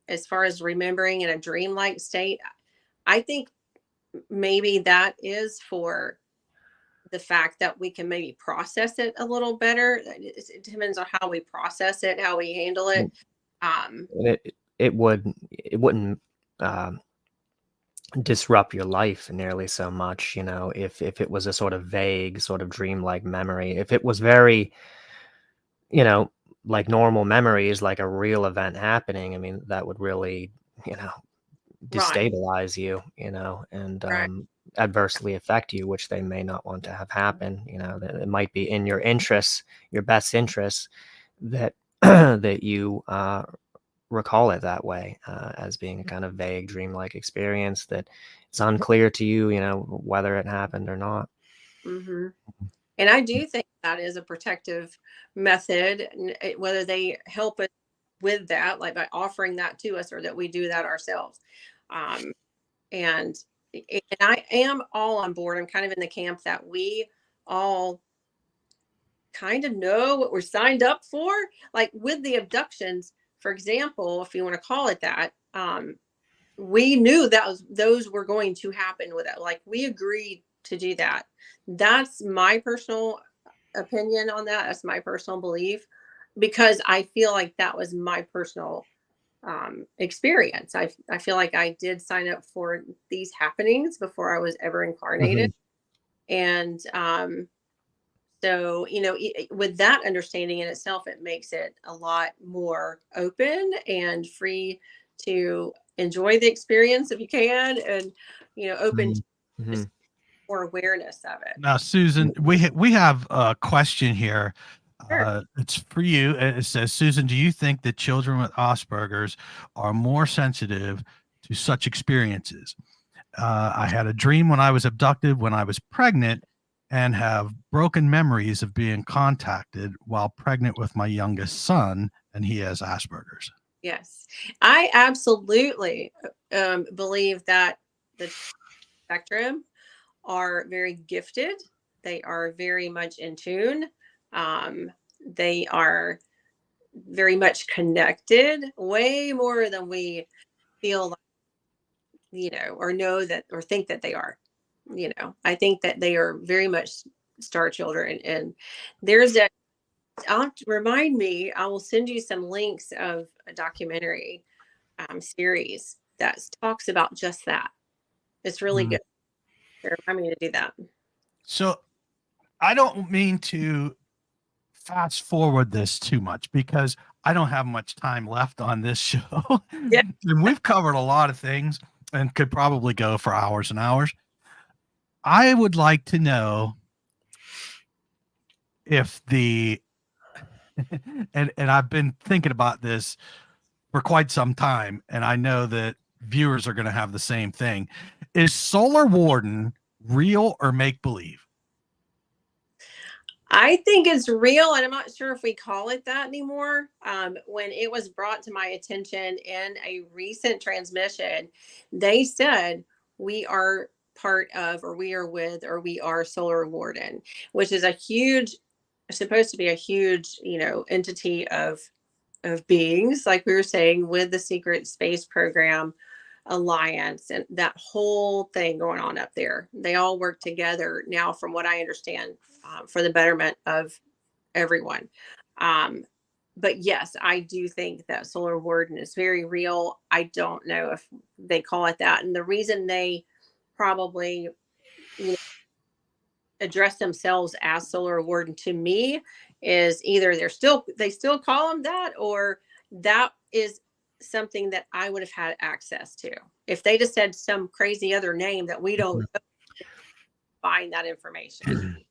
As far as remembering in a dreamlike state, I think maybe that is for the fact that we can maybe process it a little better. It depends on how we process it, how we handle it. Um, It wouldn't um, disrupt your life nearly so much, if it was a sort of vague, sort of dreamlike memory. If it was very, you know, like normal memories, like a real event happening, I mean, that would really, you know, right, destabilize you, and right. adversely affect you, which they may not want to have happen. That it might be in your interests, your best interests, that that you recall it that way, as being a kind of vague, dreamlike experience that it's unclear to you, whether it happened or not. Hmm. And I do think that is a protective method, whether they help us with that, like by offering that to us, or that we do that ourselves. Um, and and I am all on board. I'm kind of in the camp that we all kind of know what we're signed up for. Like with the abductions, for example, if you want to call it that, we knew that those were going to happen with it. Like we agreed to do that. That's my personal opinion on that. That's my personal belief, because I feel like that was my personal experience. I feel like I did sign up for these happenings before I was ever incarnated. Mhm. And so, with that understanding in itself, it makes it a lot more open and free to enjoy the experience if you can, and, open to just more awareness of it. Now, Susan, we have a question here. Sure. It's for you. It says, Susan, do you think that children with Asperger's are more sensitive to such experiences? I had a dream when I was abducted when I was pregnant and have broken memories of being contacted while pregnant with my youngest son, and he has Asperger's. Yes, I absolutely believe that the spectrum are very gifted. They are very much in tune. They are very much connected, way more than we feel like, or know that, or think that they are. I think that they are very much star children. And there's remind me, I will send you some links of a documentary series that talks about just that. It's really good. Remind me to do that. So I don't mean to fast forward this too much because I don't have much time left on this show. Yeah. And we've covered a lot of things and could probably go for hours and hours. I would like to know if and I've been thinking about this for quite some time, and I know that viewers are going to have the same thing. Is Solar Warden real or make believe? I think it's real, and I'm not sure if we call it that anymore. When it was brought to my attention in a recent transmission, they said we are part of, or we are with, or we are Solar Warden, which is supposed to be a huge, entity of beings, like we were saying, with the Secret Space Program Alliance and that whole thing going on up there. They all work together now, from what I understand, for the betterment of everyone. But yes, I do think that Solar Warden is very real. I don't know if they call it that. And the reason they probably address themselves as Solar Warden to me is either they still call them that, or that is something that I would have had access to. If they just said some crazy other name that we don't find that information.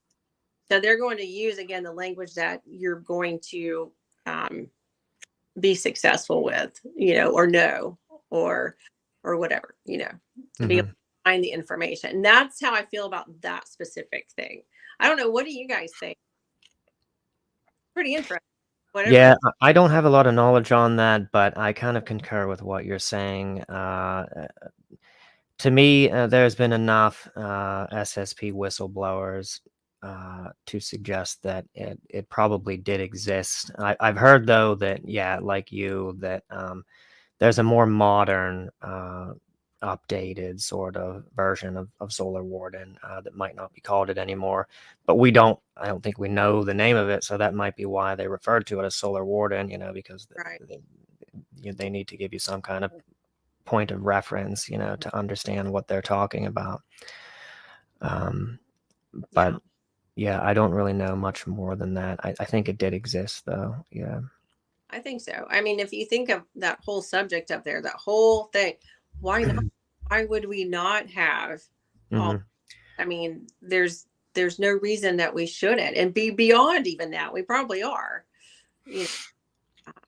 So they're going to use, again, the language that you're going to be successful with, or know, or whatever, to be able to find the information. And that's how I feel about that specific thing. I don't know. What do you guys think? Pretty interesting. Whatever. Yeah, I don't have a lot of knowledge on that, but I kind of concur with what you're saying. To me, there's been enough SSP whistleblowers to suggest that it probably did exist. I've heard, though, that, yeah, like you, that there's a more modern, updated sort of version of Solar Warden that might not be called it anymore. But I don't think we know the name of it, so that might be why they referred to it as Solar Warden, because they need to give you some kind of point of reference, to understand what they're talking about. But yeah, I don't really know much more than that. I think it did exist, though. Yeah, I think so. I mean, if you think of that whole subject up there, that whole thing, why not? Why would we not have all? I mean, there's no reason that we shouldn't, and be beyond even that. We probably are.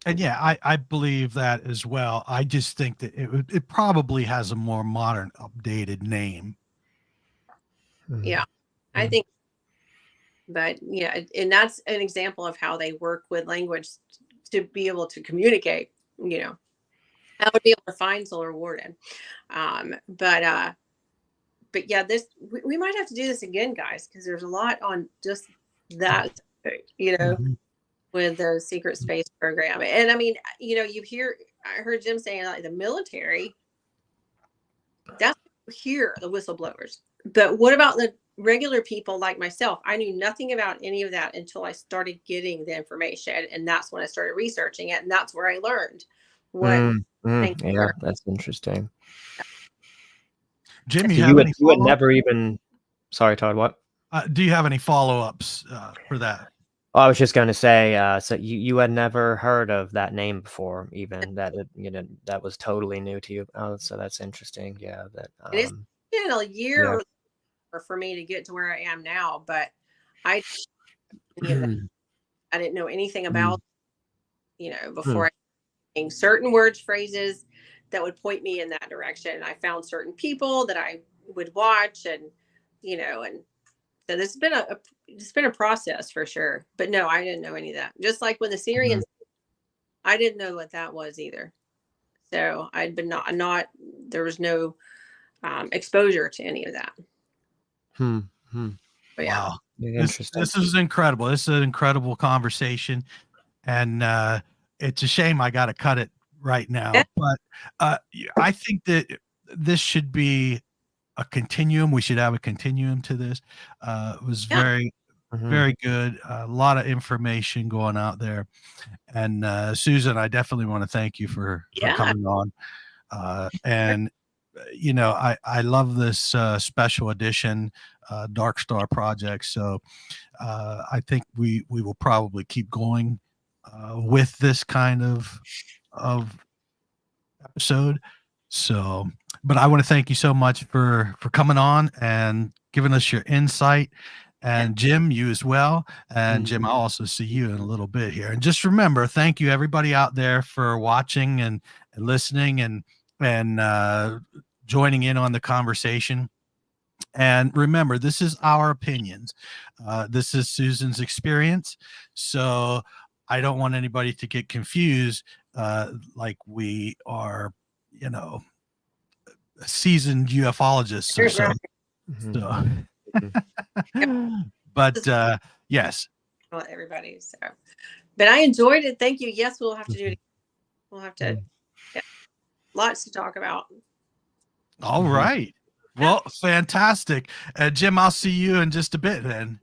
And yeah, I believe that as well. I just think that it probably has a more modern, updated name. Yeah, I think. But yeah, and that's an example of how they work with language to be able to communicate. I would be able to find Solar Warden. But yeah, we might have to do this again, guys, because there's a lot on just that, with the Secret Space Program. And I mean, I heard Jim saying, like, the military, that's here, the whistleblowers. But what about the regular people like myself? I knew nothing about any of that until I started getting the information. And that's when I started researching it. And that's where I learned what yeah, that's interesting. Jim, you had never even. Sorry, Todd. What? Do you have any follow-ups for that? Oh, I was just going to say, so you had never heard of that name before, even that that was totally new to you. Oh, so that's interesting. Yeah, that It's been a yeah. year for me to get to where I am now, but I didn't know anything about, before I certain words, phrases that would point me in that direction. I found certain people that I would watch, and and so this has been it's been a process for sure. But no, I didn't know any of that. Just like when the Syrians, I didn't know what that was either. So I'd been not there was no exposure to any of that. But yeah. Wow. This is incredible. This is an incredible conversation. And it's a shame I got to cut it right now. Yeah. But I think that this should be a continuum. We should have a continuum to this. It was very, very good. A lot of information going out there. And Susan, I definitely want to thank you for coming on. And I love this special edition Darkstar Project. So I think we will probably keep going with this kind of episode. So, but I want to thank you so much for coming on and giving us your insight. And Jim, you as well. And Jim, I'll also see you in a little bit here. And just remember, thank you everybody out there for watching and listening and joining in on the conversation. And remember, this is our opinions. This is Susan's experience. So I don't want anybody to get confused like we are, seasoned ufologists or so. But yes. Well, everybody. So, but I enjoyed it. Thank you. Yes, we'll have to do it. We'll have to. Yeah, lots to talk about. All right. Well, fantastic. Jim, I'll see you in just a bit then.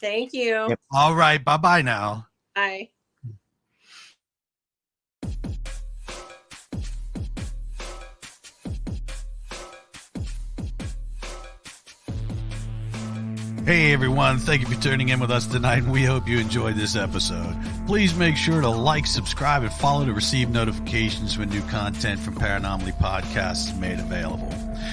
Thank you. Yep. All right. Bye-bye now. Bye. Hey everyone, thank you for tuning in with us tonight, and we hope you enjoyed this episode. Please make sure to like, subscribe, and follow to receive notifications when new content from Paranomaly Podcasts is made available.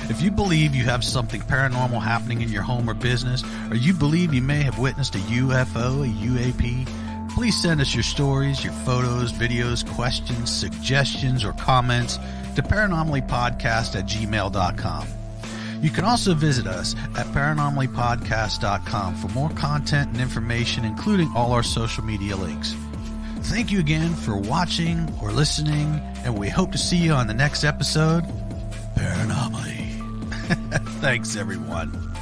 If you believe you have something paranormal happening in your home or business, or you believe you may have witnessed a UFO, a UAP, please send us your stories, your photos, videos, questions, suggestions, or comments to paranomalypodcast@gmail.com. You can also visit us at paranomalypodcast.com for more content and information, including all our social media links. Thank you again for watching or listening, and we hope to see you on the next episode. Paranomaly. Thanks, everyone.